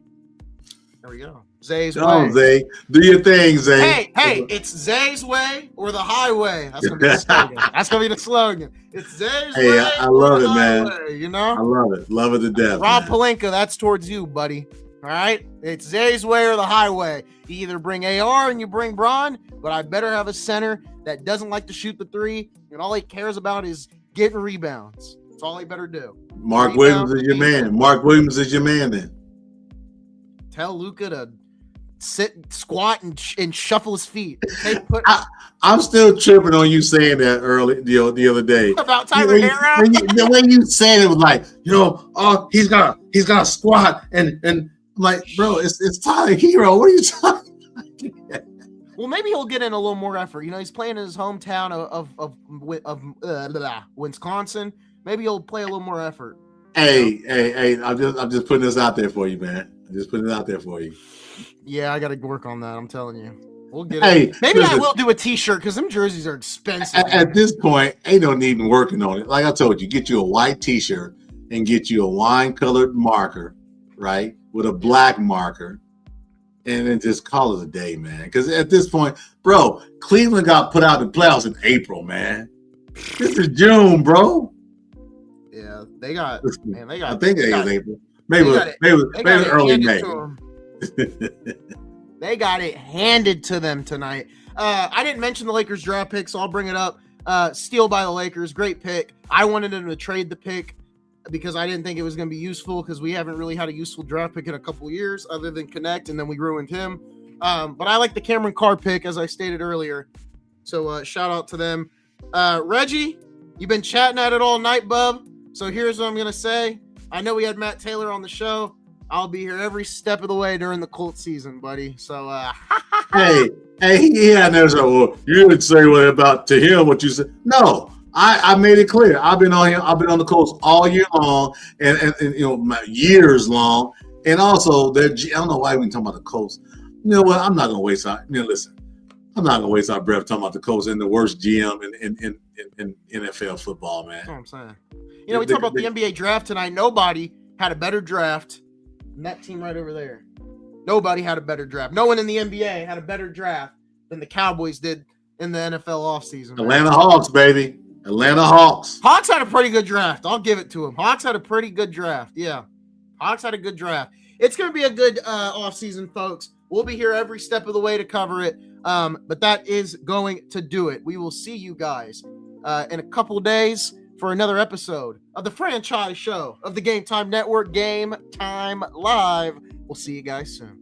There we go. Zay's Way. Zay. Do your thing, Zay. Hey, it's Zay's Way or the highway. That's going to be the slogan. That's going to be the slogan. It's Zay's Way. Hey, I love it, highway, man. I love it. Love it to death. Rob Pelinka, that's towards you, buddy. All right? It's Zay's Way or the highway. You either bring AR and you bring Bron, but I better have a center that doesn't like to shoot the three, and all he cares about is getting rebounds. That's all he better do. Mark Williams is your man. Mark Williams is your man then. Tell Luka to squat and shuffle his feet. I'm still tripping on you saying that early the other day about Tyler Hero. The way you said it was like, he's gonna squat and I'm like, bro, it's Tyler Hero. What are you talking about? Well, maybe he'll get in a little more effort. He's playing in his hometown of Wisconsin. Maybe he'll play a little more effort. Hey, I'm just putting this out there for you, man. I'm just putting it out there for you. Yeah, I got to work on that. I'm telling you. We'll get it. Maybe I will do a T-shirt because them jerseys are expensive. At this point, ain't no need in working on it. Like I told you, get you a white T-shirt and get you a wine-colored marker, right, with a black marker, and then just call it a day, man. Because at this point, bro, Cleveland got put out in the playoffs in April, man. This is June, bro. Yeah, they got. I think it is April. Maybe early May. They got it handed to them tonight. I didn't mention the Lakers draft pick, so I'll bring it up. Steal by the Lakers, great pick. I wanted them to trade the pick because I didn't think it was going to be useful because we haven't really had a useful draft pick in a couple of years other than Connect, and then we ruined him. But I like the Cameron Carr pick, as I stated earlier. So shout out to them. Reggie, you've been chatting at it all night, bub. So here's what I'm going to say. I know we had Matt Taylor on the show. I'll be here every step of the way during the Colts season, buddy. So, hey, there's you didn't say to him what you said. No, I made it clear. I've been on him. I've been on the Colts all year long, and years long. And also, I don't know why we talking about the Colts. You know what? I'm not gonna waste our. Listen, I'm not gonna waste our breath talking about the Colts and the worst GM in NFL football, man. That's what I'm saying. We talk about the NBA draft tonight. Nobody had a better draft than that team right over there. Nobody had a better draft. No one in the NBA had a better draft than the Cowboys did in the NFL offseason. Atlanta Hawks, baby. Atlanta Hawks. Hawks had a pretty good draft. I'll give it to them. Hawks had a pretty good draft. Yeah. Hawks had a good draft. It's going to be a good offseason, folks. We'll be here every step of the way to cover it. But that is going to do it. We will see you guys in a couple of days for another episode of the franchise show of the Game Time Network, Game Time Live. We'll see you guys soon.